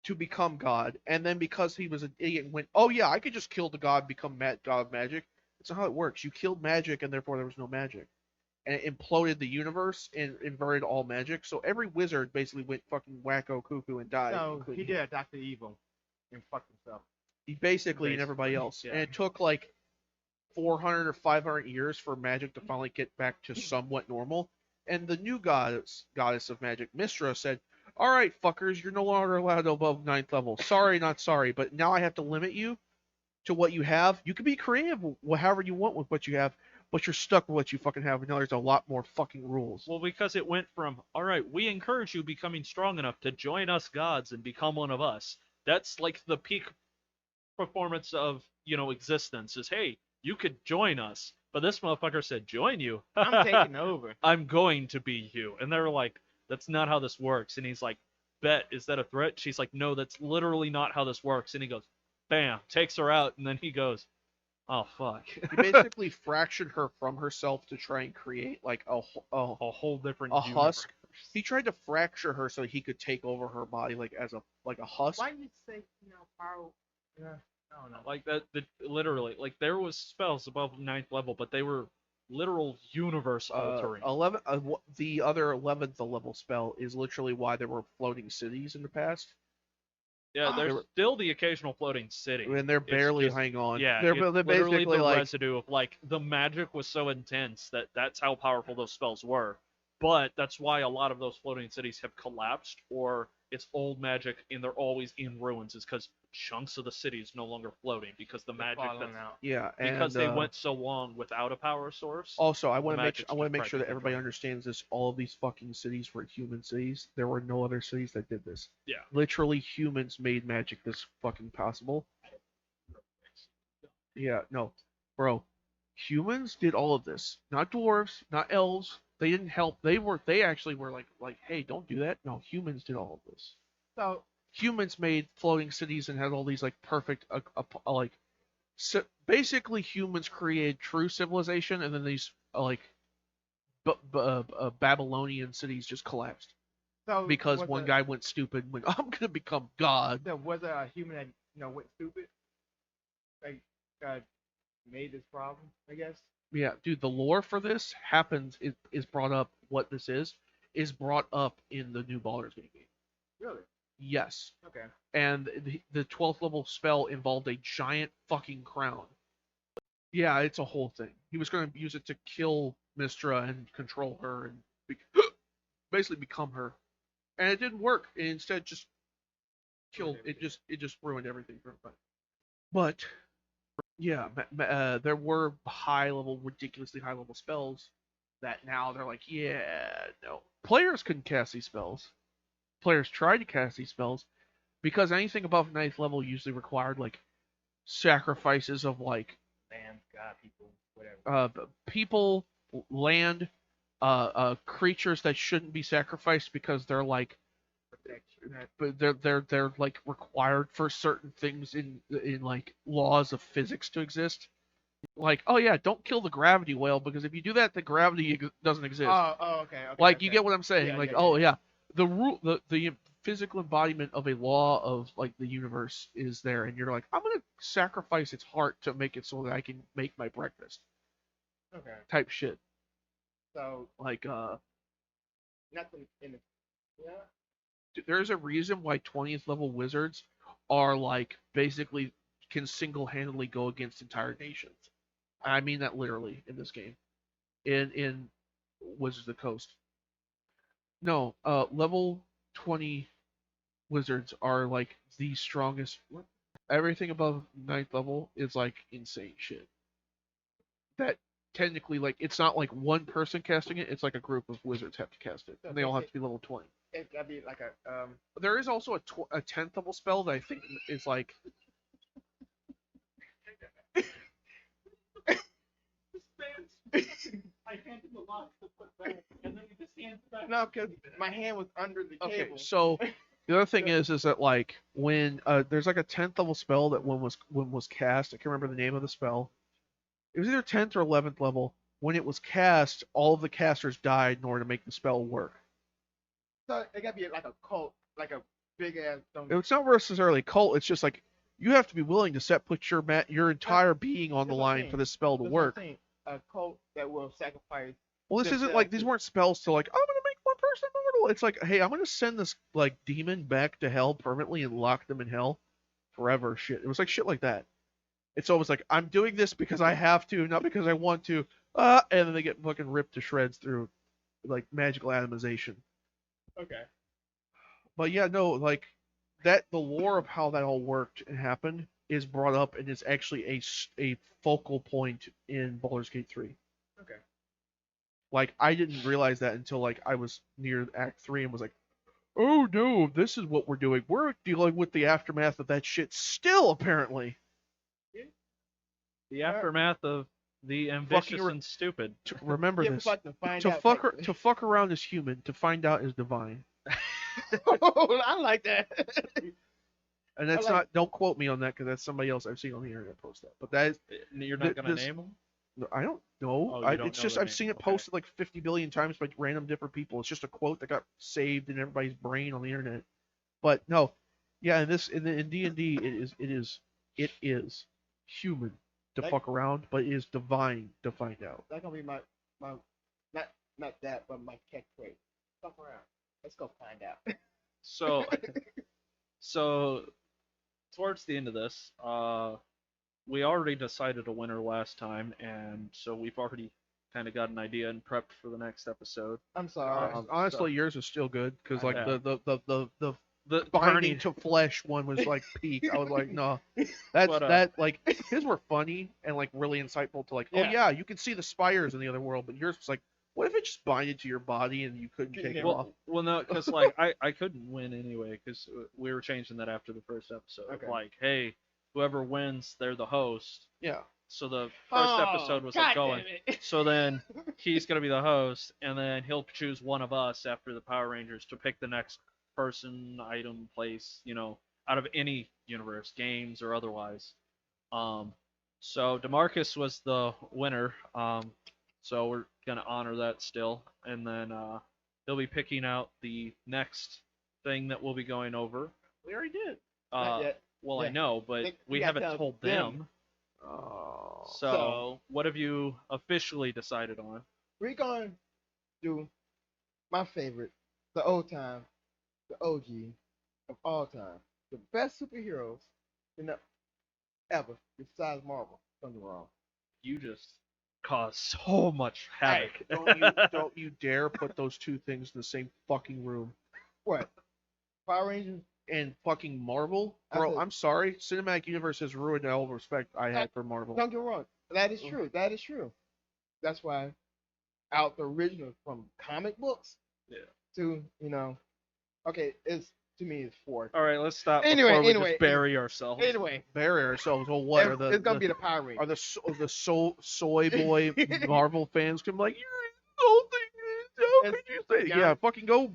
to become God, and then because he was an idiot and went, oh yeah, I could just kill the god, become god of magic. That's not how it works. You killed magic, and therefore there was no magic, and it imploded the universe and inverted all magic. So every wizard basically went fucking wacko cuckoo and died. So including he did a Dr. Evil and fucked himself. he basically and everybody else, yeah. and it took like 400 or 500 years for magic to finally get back to somewhat normal. And the new goddess of magic, Mistra, said, all right, fuckers, you're no longer allowed above 9th level. Sorry, not sorry, but now I have to limit you to what you have. You can be creative however you want with what you have, but you're stuck with what you fucking have. And now there's a lot more fucking rules. Well, because it went from, all right, we encourage you becoming strong enough to join us gods and become one of us. That's like the peak performance of, existence is, hey, you could join us. But this motherfucker said, join you? I'm taking over. I'm going to be you. And they were like, that's not how this works. And he's like, bet, is that a threat? She's like, no, that's literally not how this works. And he goes, bam, takes her out. And then he goes, oh, fuck. He basically fractured her from herself to try and create like a whole different husk. universe. He tried to fracture her so he could take over her body like as a husk. Why you say, power? Yeah, I don't know. Like that, literally, like there was spells above 9th level, but they were literal universe altering. The other 11th level spell is literally why there were floating cities in the past. Yeah, there's still the occasional floating city. And they're barely just, hanging on. Yeah, they're literally basically the like residue of like the magic was so intense that's how powerful those spells were. But that's why a lot of those floating cities have collapsed, or it's old magic and they're always in ruins, is because chunks of the city is no longer floating because the magic that's out. yeah, and, because they went so long without a power source. Also, I want to make magic's I want to just make sure that practically everybody drained. understands this. All of these fucking cities were human cities. There were no other cities that did this. Yeah. Literally, humans made magic this fucking possible. Yeah, no, bro. Humans did all of this. Not dwarves, not elves. They didn't help. They actually were like, hey, don't do that. No, humans did all of this. So Humans made floating cities and had all these like perfect like basically humans created true civilization, and then these Babylonian cities just collapsed because one guy went stupid and went, I'm gonna become God. So was there a human that went stupid? Like made this problem, I guess. Yeah, dude, the lore for this happens is brought up. What this is brought up in the new Baldur's Gate game. Really? Yes. Okay. And the 12th level spell involved a giant fucking crown. Yeah, it's a whole thing. He was going to use it to kill Mistra and control her and basically become her, and it didn't work. It instead just killed. It just ruined everything for everybody. But Yeah, there were ridiculously high level spells that now they're like, yeah, no. Players couldn't cast these spells. Players tried to cast these spells because anything above ninth level usually required like sacrifices of like Man, God, people, whatever. people, land, creatures that shouldn't be sacrificed because they're like Protection. but they're like required for certain things in like laws of physics to exist. Like, oh yeah, don't kill the gravity whale because if you do that, the gravity doesn't exist. Okay, okay, Like, you okay. get what I'm saying? Yeah, Like, yeah, yeah, oh yeah. yeah, the physical embodiment of a law of like the universe is there, and you're like, I'm gonna sacrifice its heart to make it so that I can make my breakfast, Okay. type shit. So Like, nothing in the yeah. there's a reason why 20th level wizards are like basically can single-handedly go against entire nations. I mean that literally in this game. In Wizards of the Coast. No, level 20 wizards are like the strongest. Everything above ninth level is like insane shit. That technically, like, it's not like one person casting it, it's like a group of wizards have to cast it. So And they all have to be level 20. it gotta be like a There is also a 10th level spell that I think is like. I handed the box to put back, and then he just hands it back. no, because my hand was under the Okay, table. so the other thing is that like when there's like a 10th level spell that when was cast, I can't remember the name of the spell. It was either 10th or 11th level. When it was cast, all of the casters died in order to make the spell work. So it gotta be like a cult, like a big ass. It's not necessarily a cult. It's just like you have to be willing to put your entire being on the That's what I'm line saying. for this spell to That's what I'm work. saying. A cult that will sacrifice. Well, this isn't like these weren't spells to like I'm gonna make one person immortal. It's like, hey, I'm gonna send this like demon back to hell permanently and lock them in hell forever. Shit, it was like shit like that. It's always like I'm doing this because I have to, not because I want to. And then they get fucking ripped to shreds through like magical atomization. Okay. But yeah, no, like that the lore of how that all worked and happened is brought up and is actually a focal point in Baldur's Gate 3. Okay. Like I didn't realize that until like I was near Act 3 and was like, "Oh no, this is what we're doing. We're dealing with the aftermath of that shit still apparently." The aftermath of the ambitious re- and stupid. Remember Yeah, this. but to find To out. fuck Like, to fuck around is human. To find out is divine. I like that. And that's I like- not. Don't quote me on that because that's somebody else I've seen on the internet post that. But that is. You're not gonna this- name them? I don't know. Oh, you don't It's know just their I've name. seen it Okay. posted like 50 billion times by random different people. It's just a quote that got saved in everybody's brain on the internet. But no, yeah, in D&D it is human to That- fuck around, but it is divine to find out. That's gonna be my not that, but my catchphrase. Fuck around. Let's go find out. So, so towards the end of this, we already decided a winner last time, and so we've already kind of got an idea and prepped for the next episode. I'm sorry. Honestly, yours is still good because like Yeah. the The binding turning, to flesh one was like peak. I was like, no, that's But, that like his were funny and like really insightful to like, oh Yeah. yeah, you can see the spires in the other world, but yours was like, what if it just binded to your body and you couldn't take it off? well, no, because like I couldn't win anyway because we were changing that after the first episode. Okay. Like, hey, whoever wins, they're the host. Yeah. So the first episode was like God going. damn it. So then he's gonna be the host, and then he'll choose one of us after the Power Rangers to pick the next person, item, place, out of any universe, games or otherwise. Um, so Demarcus was the winner. So we're gonna honor that still, and then he'll be picking out the next thing that we'll be going over. We already did. Not yet. Well, I Yeah. know, but They- we you gotta haven't tell told them. them. Oh. So, what have you officially decided on? We're gonna do my favorite, the old time, the OG of all time, the best superheroes ever besides Marvel. Don't get me wrong. You just caused so much havoc. Don't you dare put those two things in the same fucking room. What? Power Rangers and fucking Marvel, I bro. said- I'm sorry, cinematic universe has ruined all the respect I had for Marvel. Don't get me wrong. That is true. That is true. That's why out the original from comic books Yeah. to okay, it's to me it's four. All right, let's stop Anyway, before we anyway, just bury ourselves. Anyway, Bury ourselves. Well, what are it's gonna the be the Power Rangers. are the soy boy Marvel fans gonna be like, you're insulting this? How It's- could you say? yeah. Yeah, fucking go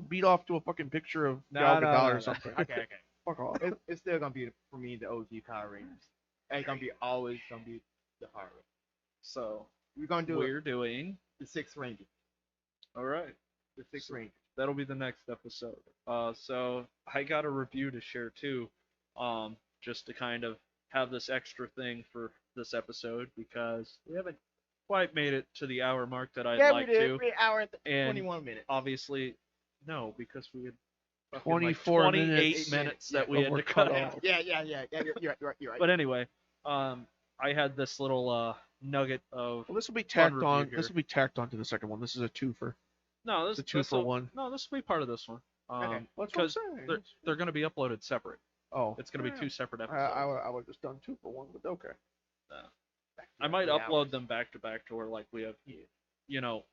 beat off to a fucking picture of Gal Gadot or something. Okay. Fuck off. It's still gonna be for me the OG Power Rangers. It's gonna be always gonna be the Power Rangers. So We're gonna do we're doing. the Six Rangers. All right, The Six Rangers. that'll be the next episode. So I got a review to share too, just to kind of have this extra thing for this episode because we haven't quite made it to the hour mark that I'd like we did. to. We're an hour and And 21 minutes. obviously, no, because we had fucking 24 like 28 minutes. minutes Yeah, that we had we're to cut cut out. off. Yeah. You're right. But anyway, I had this little nugget of Well, this will be Fun tacked review on. here. This will be tacked on to the second one. This is a twofer. no, It's a two for one. No, this will be part of this one. Okay. That's what I'm Because saying. they're going to be uploaded separate. Oh, It's going to be two separate I episodes. would have just done 2 for 1, but okay. I might 3 upload hours. them back to back to where like we have,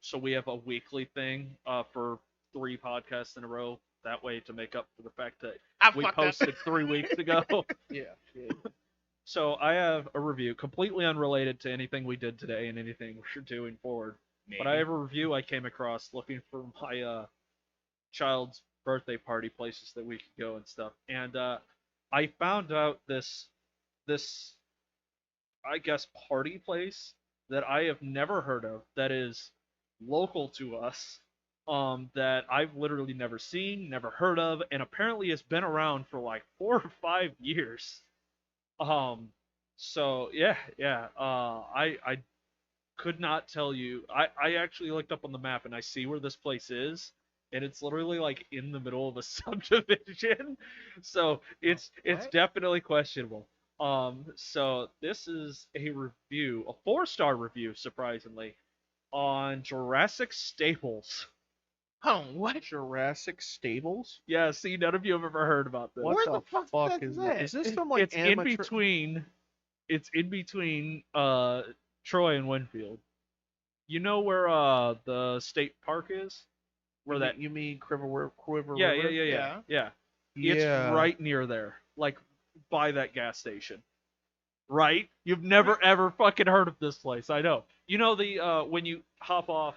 so we have a weekly thing for 3 podcasts in a row. That way to make up for the fact that I we fucked up. posted 3 weeks ago. Yeah. So I have a review completely unrelated to anything we did today and anything we're doing forward. But I have a review I came across looking for my child's birthday party places that we could go and stuff. And I found out this I guess party place that I have never heard of that is local to us. That I've literally never seen, never heard of, and apparently has been around for like 4 or 5 years. So yeah. I could not tell you. I actually looked up on the map and I see where this place is, and it's literally like in the middle of a subdivision. So it's What? definitely questionable. So this is a review, a 4-star review, surprisingly, on Jurassic Stables. Hold on, what? Jurassic Stables. Yeah, see, none of you have ever heard about this. What Where the the fuck fuck is is that? that? Is this some like It's in amateur? between. It's in between Troy and Winfield. You know where the state park is? Where that? You mean Quiver Yeah, River? yeah. Yeah. It's right near there, like by that gas station. Right? You've never ever fucking heard of this place. I know. You know the when you hop off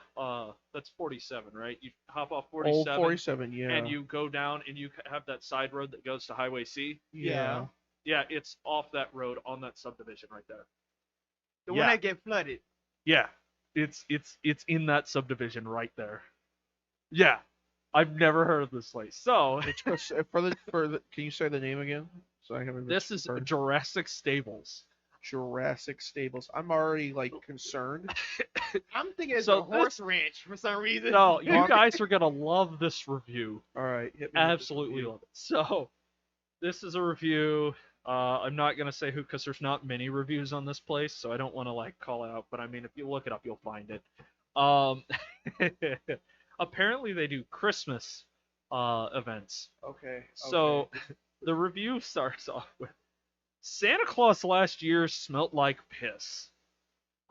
that's 47, right? You hop off 47, Old 47. Yeah. and you go down and you have that side road that goes to Highway C. Yeah. Yeah, it's off that road on that subdivision right there. The Yeah. one that get flooded. Yeah. It's in that subdivision right there. Yeah. I've never heard of this place. So It's for the. Can you say the name again? So I haven't. this is heard. Jurassic Stables. Jurassic Stables. I'm already like concerned. I'm thinking it's So a horse ranch for some reason. No, you guys are gonna love this review. All right. Hit me with this Absolutely review. love it. So this is a review. I'm not gonna say who because there's not many reviews on this place, so I don't want to like call it out. But I mean, if you look it up, you'll find it. Apparently they do Christmas events. Okay. So the review starts off with Santa Claus last year smelt like piss.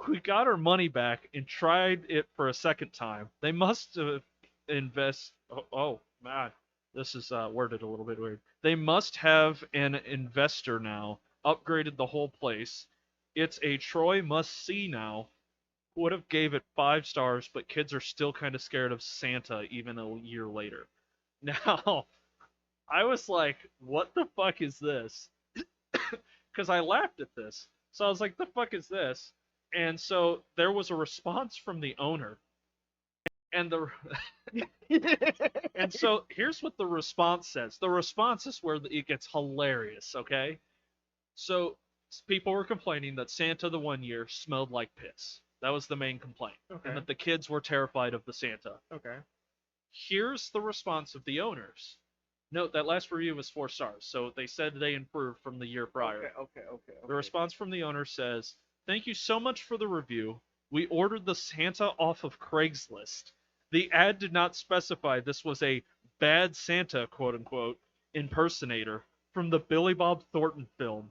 We got our money back and tried it for a second time. They must have oh man, this is worded a little bit weird. They must have an investor now. Upgraded the whole place. It's a Troy must see now. Would have gave it 5 stars, but kids are still kind of scared of Santa even a year later. Now, I was like, what the fuck is this? Because I laughed at this. So I was like, the fuck is this? And so there was a response from the owner. And and so here's what the response says. The response is where it gets hilarious, okay? So people were complaining that Santa the one year smelled like piss. That was the main complaint. Okay. And that the kids were terrified of the Santa. Okay. Here's the response of the owners. Note that last review was 4 stars, so they said they improved from the year prior. Okay. The response from the owner says, "Thank you so much for the review. We ordered the Santa off of Craigslist. The ad did not specify this was a bad Santa, quote unquote. impersonator from the Billy Bob Thornton film.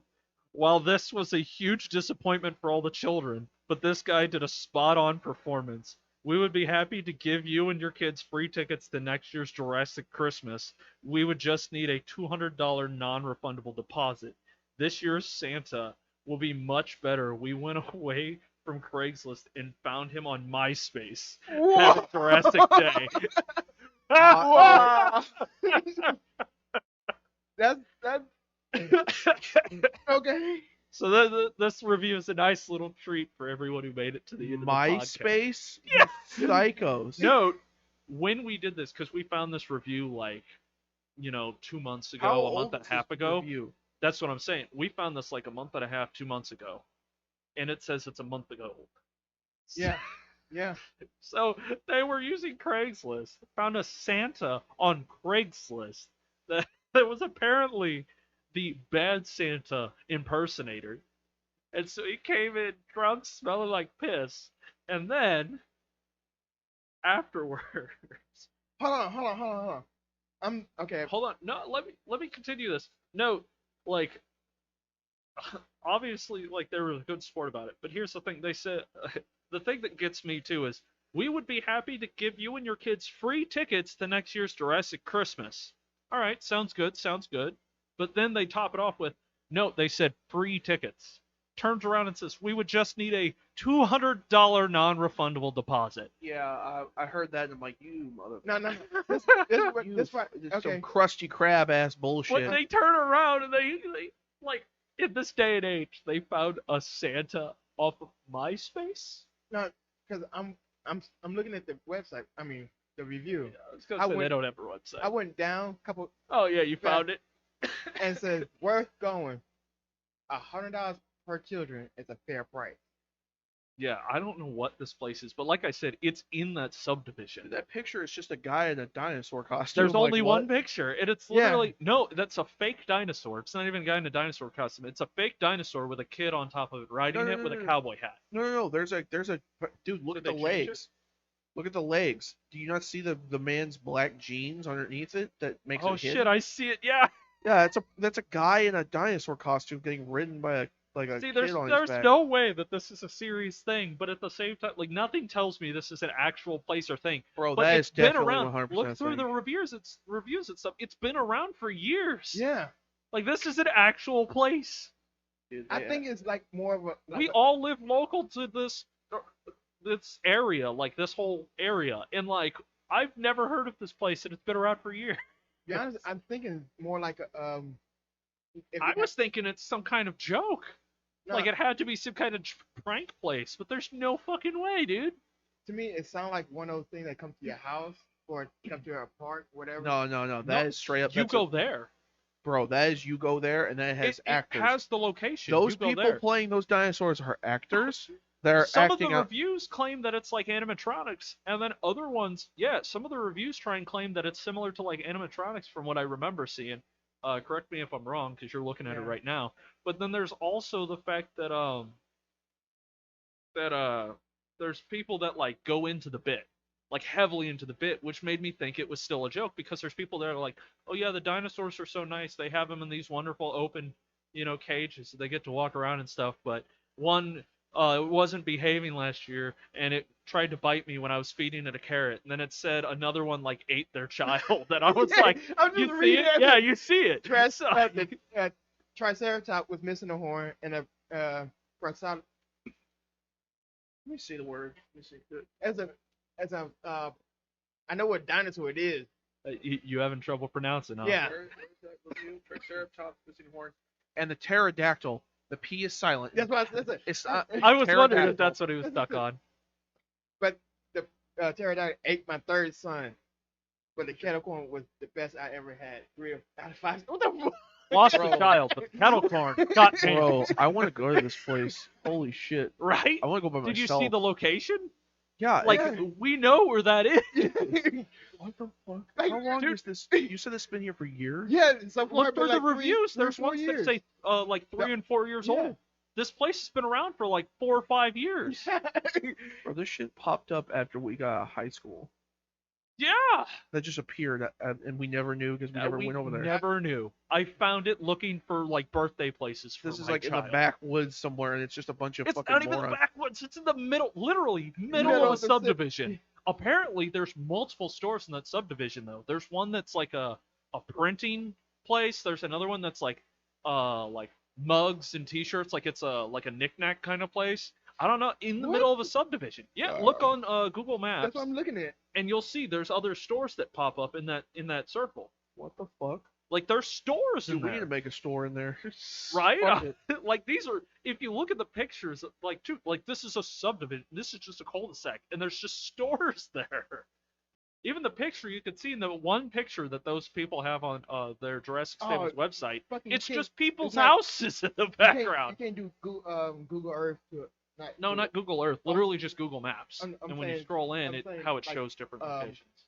While this was a huge disappointment for all the children, but this guy did a spot on performance. We would be happy to give you and your kids free tickets to next year's Jurassic Christmas. We would just need a $200 non refundable deposit. This year's Santa will be much better. We went away from Craigslist and found him on MySpace. Happy Jurassic Day. Wow. That's okay. So this review is a nice little treat for everyone who made it to the end of the podcast. MySpace? Yeah. Psychos. Note, when we did this, because we found this review like, 2 months ago, How a old month and is a half this ago. review? That's what I'm saying. We found this like a month and a half, 2 months ago, and it says it's a month ago. Yeah. Yeah. So they were using Craigslist. Found a Santa on Craigslist that was apparently the bad Santa impersonator. And so he came in drunk, smelling like piss, and then afterwards, Hold on. I'm okay. hold on, no, let me continue this. No, like obviously, like they were a good sport about it. But here's the thing: they said the thing that gets me too is we would be happy to give you and your kids free tickets to next year's Jurassic Christmas. All right, sounds good, sounds good. But then they top it off with, no, they said free tickets. Turns around and says, we would just need a $200 non-refundable deposit. Yeah, I heard that and I'm like, you mother. No. This You, this right. this Okay. some crusty crab ass But bullshit. they turn around and they like, in this day and age, they found a Santa off of MySpace? No, because I'm looking at the website. I mean the review. I was gonna I say they went- don't have a website. I went down a couple Oh yeah, you found it. and said worth going. $100 per children is a fair price. Yeah, I don't know what this place is, but like I said, it's in that subdivision. That picture is just a guy in a dinosaur costume. There's I'm like, only what? one picture, and it's Yeah. literally no, that's a fake dinosaur. It's not even a guy in a dinosaur costume. It's a fake dinosaur with a kid on top of it riding No, it with a no. cowboy hat. No. There's a dude. Look Did at they the change legs. Look at the legs. Do you not see the man's black jeans underneath it that makes Oh it shit, hidden? I see it. Yeah. Yeah, that's a guy in a dinosaur costume getting ridden by a See, kid there's on his back. no way that this is a serious thing, but at the same time, like nothing tells me this is an actual place or thing. Bro, But that it's is been definitely around. 100% Look through the thing. reviews and stuff. It's been around for years. Yeah. Like this is an actual place. Dude, I they- think it's like more of a. Like We a- all live local to this area, like this whole area, and like I've never heard of this place, and it's been around for years. to be honest, I'm thinking more like a. If I you was thinking it's some kind of joke, no, like it had to be some kind of prank place, but there's no fucking way, dude. to me, it sounds like one of those things that come to your house or come to your park, whatever. No. No, That is straight up. You that's go there. bro. That is you go there, and that has It actors. has the location. Those You go people there. playing those dinosaurs are actors. They're Some of acting the out. reviews claim that it's like animatronics, and then other ones, yeah, some of the reviews try and claim that it's similar to like animatronics from what I remember seeing. Correct me if I'm wrong, because you're looking at it Yeah. right now. But then there's also the fact that there's people that like go into the bit, like heavily into the bit, which made me think it was still a joke because there's people that are like, oh yeah, the dinosaurs are so nice, they have them in these wonderful open, cages, so they get to walk around and stuff. But one wasn't behaving last year, and it tried to bite me when I was feeding it a carrot. And then it said another one like ate their child, and I was like, I'm just you see reading it? Yeah, you see it. So- The Triceratops was missing a horn and a Triceratops Let me see the word. Let me see. as a I know what dinosaur it is. you having trouble pronouncing, huh? Yeah. Where's that review? Triceratops missing horn. And the pterodactyl. The P is silent. That's what that's it. It's not. I was wondering if Pterodactyl. that's what he was stuck on. But the pterodactyl ate my third son. But the kettle corn was the best I ever had. 3 out of 5. What the fuck? Lost Bro. the child, but the kettle corn got me. Bro, I want to go to this place. Holy shit. Right? I want to go by Did you myself. see the location? Yeah. Like, Yeah. we know where that is. What the fuck? Like, How long dude- is this? You said it's been here for years? Yeah, so far Look been through the like reviews. 3 or There's 4 ones that years. say like 3 and 4 years Yeah. old. This place has been around for like 4 or 5 years. Bro, this shit popped up after we got out of high school. Yeah, that just appeared, and we never knew because we never we went over there. never knew. I found it looking for like birthday places for This is my like in the child. backwoods somewhere, and it's just a bunch of It's fucking not even the morons. backwoods. It's in the middle, literally middle Middle of a of the subdivision. Apparently, there's multiple stores in that subdivision though. There's one that's like a printing place. There's another one that's like mugs and T-shirts. Like it's a knickknack kind of place. I don't know. In the What? middle of a subdivision. Yeah, look on Google That's Maps, what I'm looking at. and you'll see there's other stores that pop up in that circle. What the fuck? Like there's stores Dude, in we there. need to make a store in there. Right? Fuck it. Like these are, if you look at the pictures, like dude, like this is a subdivision. This is just a cul-de-sac, and there's just stores there. Even the picture you can see in the one picture that those people have on their Jurassic Stables website, Fucking it's you can't- just people's it's not- houses in the background. You can't do Google Earth to it. No, not Google Earth. Literally just Google Maps. I'm And when you saying- scroll in, I'm saying, how it like, shows different locations.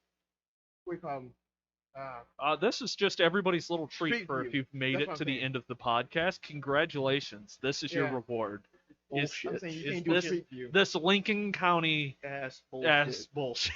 What do you call them? This is just everybody's little treat Street for if view. you've made That's it what to I'm the saying. end of the podcast. Congratulations. This is your Yeah. reward. I'm Bullshit. saying you Is can't do this- Street View. This Lincoln County Ass bullshit. ass bullshit.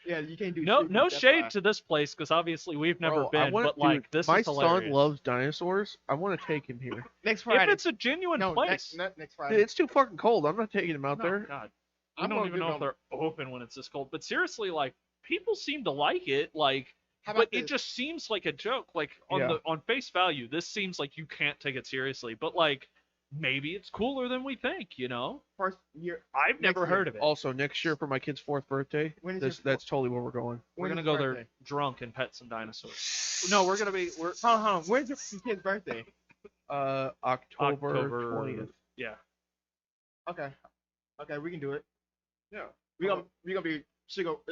Yeah, you can't do. No, Street no View, that's shade why. to this place because obviously we've never Bro, I been. wanna- But like, dude, this my is hilarious. son loves dinosaurs. I want to take him here. Next If Friday. it's a genuine no, place. not next Dude, Friday. it's too fucking cold. I'm not taking him out No, there. God, I I'm don't gonna even give know if them- they're open when it's this cold. But seriously, like people seem to like it. Like, How but about it this? just seems like a joke. Like on Yeah. on face value, this seems like you can't take it seriously. But like, maybe it's cooler than we think. You know, First year. I've never Next year. heard of it. Also, next year for my kid's 4th birthday, When is that's totally where we're going. We're when gonna is go his there birthday? drunk and pet some dinosaurs. No, we're gonna be Hold on. When's your kid's birthday? October 20th. Yeah. Okay. Okay, we can do it. Yeah. We gonna be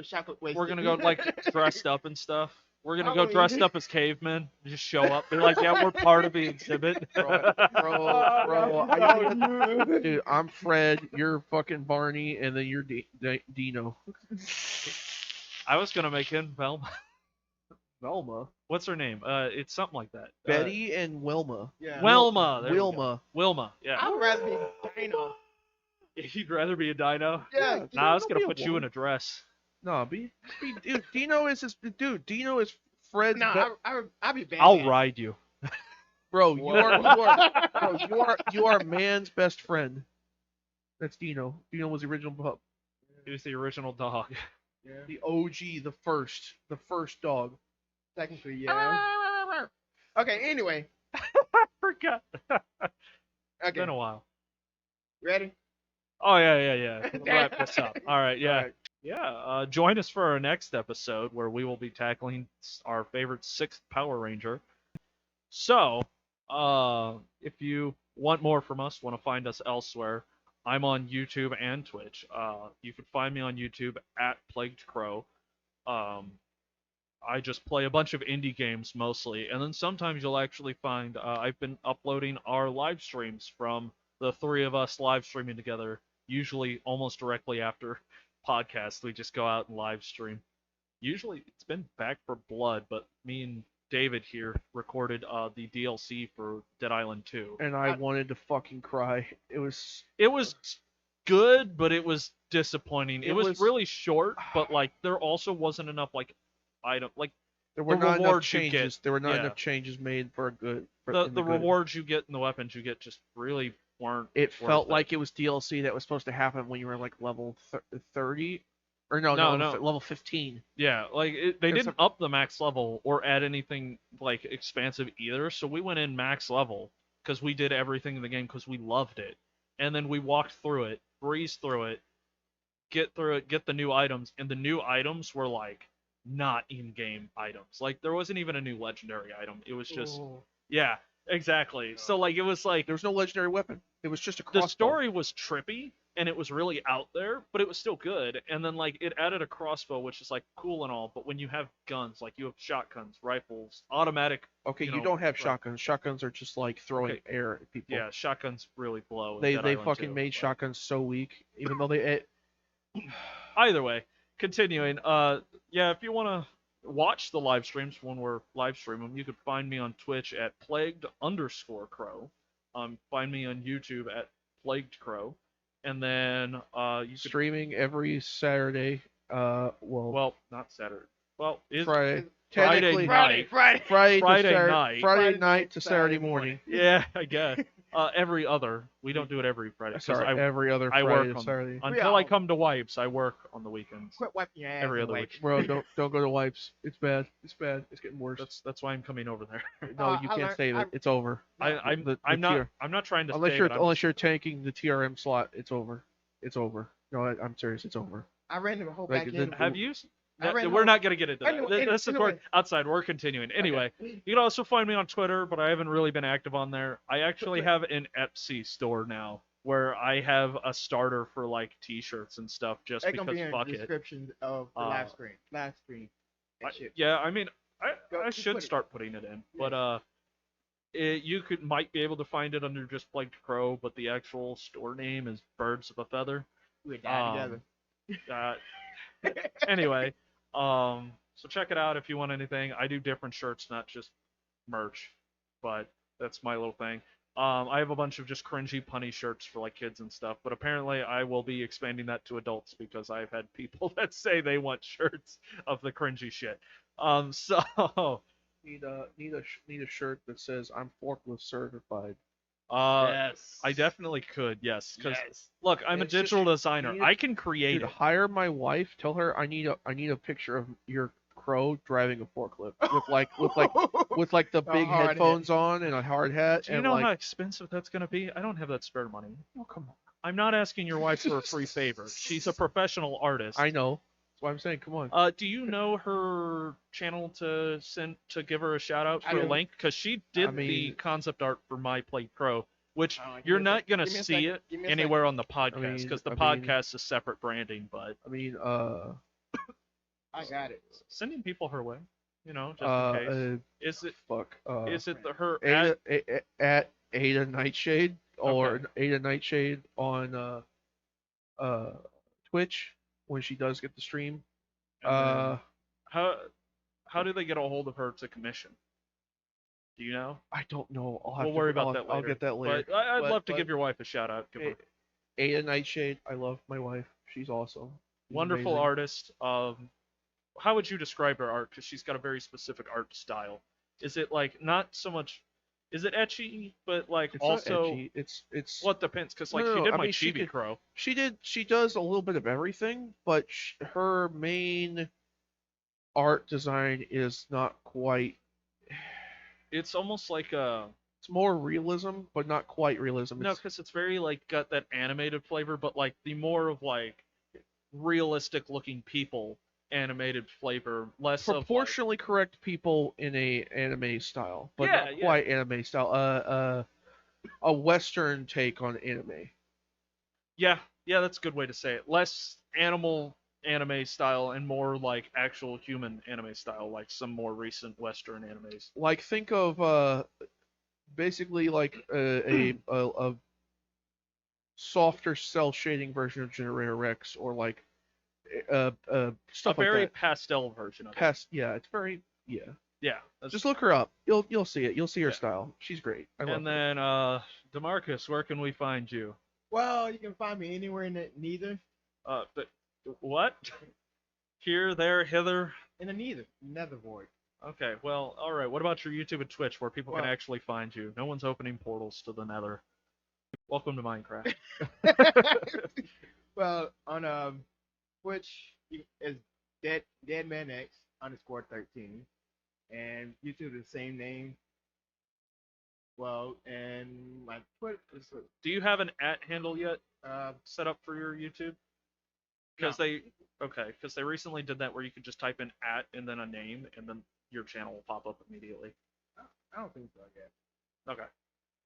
chocolate wasted. We're gonna go like dressed up and stuff. We're gonna Oh, go yeah. dressed up as cavemen. Just show up, be like, yeah, we're part of the exhibit. Bro, dude, I'm Fred, you're fucking Barney, and then you're Dino. I was gonna make him Velma. Velma. What's her name? It's something like that. Betty and Wilma. Yeah. Wilma. There we go. Wilma. Wilma. Yeah. I'd rather be Dino. You'd rather be a dino? Yeah. Nah, I was don't gonna be a put you in woman. a dress. No, dude, Dino is Dino is Fred's No, I'll be bad. I'll ride you. bro. You are man's best friend. That's Dino. Dino was the original pup. He was the original dog. Yeah. The OG, the first dog. Technically, yeah. Okay. Anyway. I forgot. It's Okay. been a while. Ready? Oh yeah. We'll wrap this up. All right, yeah. Alright. Yeah, join us for our next episode where we will be tackling our favorite 6th Power Ranger. So, if you want more from us, want to find us elsewhere, I'm on YouTube and Twitch. You can find me on YouTube at Plagued Crow. I just play a bunch of indie games mostly, and then sometimes you'll actually find I've been uploading our live streams from the three of us live streaming together, usually almost directly after podcast. We just go out and live stream. Usually it's been Back for Blood, but me and David here recorded the DLC for Dead Island 2. And I wanted to fucking cry. It was Good, but it was disappointing. It It was was- really short, but like there also wasn't enough like item like there were the not enough rewards you changes. get- There were not yeah. enough changes made for a good. For, the in the good. rewards you get and the weapons you get just really weren't. It worth felt it. like it was DLC that was supposed to happen when you were like level 30, or no, No. level 15. Yeah, like they It's didn't up the max level or add anything like expansive either. So we went in max level because we did everything in the game because we loved it, and then we walked through it, breezed through it, get the new items, and the new items were like not in-game items. Like there wasn't even a new legendary item. It was just Ooh. yeah, exactly. So like it was like There was no legendary weapon. It was just a the crossbow. story was trippy and it was really out there, but it was still good. And then like it added a crossbow, which is like cool and all, but when you have guns, like you have shotguns, rifles, automatic, Okay, you you know, don't have right. shotguns. Shotguns are just like throwing Okay. air at people. yeah, shotguns really blow. in They Dead they Island fucking 2, made but- shotguns so weak, even though they. Either way, continuing. Yeah, if you want to watch the live streams when we're live streaming, you could find me on Twitch at plagued_crow. Find me on YouTube at plagued crow, and then you could Streaming every Saturday Well, Well, not Saturday. Well, is Friday. Friday Technically, night. Friday. Friday night. Friday Friday night to Saturday Saturday morning. Yeah, I guess. Every other. We don't do it every Friday because Sorry, every other I Friday work to on Saturday. until I come to wipes. I work on the weekends. Quit wiping your ass. Every and other wipe. week. Bro, don't go to wipes. It's bad. It's bad. It's getting worse. That's why I'm coming over there. No, you I can't learned- save it. It's over. I'm The I'm not TR I'm not trying to unless save you're it. I'm unless just- you're tanking the TRM slot. It's over. It's over. No, I'm serious. It's over. I ran the whole Like, back the- end. Have you? I ran We're home- not gonna get into that. Anyway, This is anyway. outside. We're continuing. Anyway, you can also find me on Twitter, but I haven't really been active on there. I actually have an Etsy store now where I have a starter for like T-shirts and stuff, just It's gonna because be in fuck the it. description of the live stream. Live stream. I- That shit. yeah, I mean, Go- I just should put it. start putting it in, but you might be able to find it under just Plagued Crow, but the actual store name is Birds of a Feather. We die Um, together. Anyway, so check it out if you want anything. I do different shirts, not just merch, but that's my little thing. I have a bunch of just cringy punny shirts for like kids and stuff, but apparently I will be expanding that to adults because I've had people that say they want shirts of the cringy shit. So Need a shirt that says I'm forklift certified. Yes. I definitely could, yes, because Yes. look, I'm a It's just- digital designer. you need- I can create Dude, it. hire my wife. Tell her I need a picture of your crow driving a forklift with like the A big hard hat. headphones on and a hard hat. Do you and know like, how expensive that's going to be? I don't have that spare money. Oh, come on. I'm not asking your wife for a free favor. She's a professional artist. I know. That's why I'm saying, come on. Do you know her channel to give her a shout out I for a do. link? Because she did I mean- the concept art for My Play Pro, which Give you're me a not sec- gonna give me a see second, it give me a anywhere on the podcast mean- because the I mean- podcast is separate branding. But I mean, I got it. sending people her way, just in case. Is it fuck. her At Ada Nightshade or Okay. Ada Nightshade on Twitch when she does get the stream. and then how do they get a hold of her to commission? Do you know? I don't know. I'll have We'll to, worry about I'll, that later. I'll get that later. But I'd love to but- give your wife a shout out. Give her Ada Nightshade, I love my wife. She's awesome. She's wonderful amazing. artist. How would you describe her art? Because she's got a very specific art style. Is it like not so much? Is it etchy, but like It's also? not edgy. It's Well, it depends. Because like No, she no, did I my mean, she Chibi could- Crow. she does a little bit of everything, but her main art design is not quite. It's almost like It's more realism, but not quite realism. no, It's, because it's very like got that animated flavor, but like the more of like realistic looking people animated flavor, less of like, proportionally correct people in a anime style, but Yeah, not yeah. quite anime style. A Western take on anime. yeah, that's a good way to say it. Less animal anime style and more like actual human anime style, like some more recent Western animes. Like think of basically like a softer cell shading version of Generator Rex, or like stuff A very like pastel version of that. Yeah, it's very yeah. it. Yeah. that's- Just look her up. You'll see it. You'll see her Yeah. style. She's great. I love and her. then Demarcus, where can we find you? Well, you can find me anywhere in the neither. But what? Here, there, hither. In the nether void. Okay, well, all right. What about your YouTube and Twitch, where people can Well- actually find you? No one's opening portals to the Nether. Welcome to Minecraft. Well, on Twitch is deadmanx underscore 13, and YouTube is the same name. Well, and my Twitter is Do you have an @ handle yet uh set up for your YouTube? Because they recently did that where you could just type in @ and then a name, and then your channel will pop up immediately. I don't think so, I guess. Okay.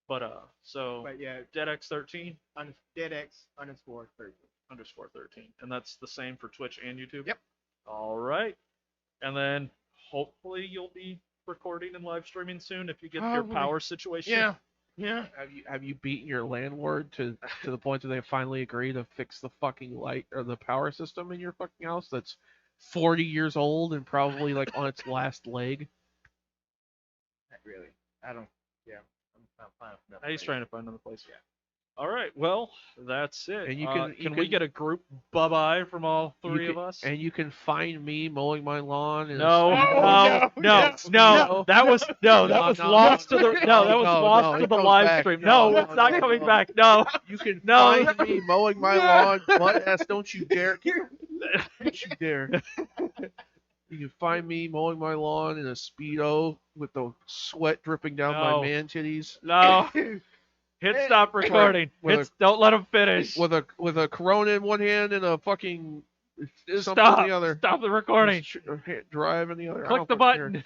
But so But yeah, deadx13 deadx underscore 13. underscore 13, and that's the same for Twitch and YouTube. Yep. All right, and then hopefully you'll be recording and live streaming soon if you get your Probably. power situation. Yeah. Have you beaten your landlord to the point that they finally agree to fix the fucking light or the power system in your fucking house that's 40 years old and probably like on its last leg? Not really. I don't. Yeah. I'm fine with that. He's trying to find another place. Yeah. All right. Well, that's it. And you Can we get a group bye-bye from all three of us? And you can find me mowing my lawn in No, a no, speedo. no, no, no. That was No, lost to the no, that was no, lost no, to it the comes live back. stream. No, No, no, it's not no, coming no. back. No, You can no. find me mowing my lawn, butt ass. Don't you dare! Don't you dare! You can find me mowing my lawn in a speedo with the sweat dripping down my No. man titties, No. Hit stop recording. with Don't let him finish. with a Corona in one hand and a fucking something Stop. in the other. Stop the recording. Drive in the other. I Click don't the fucking care. button.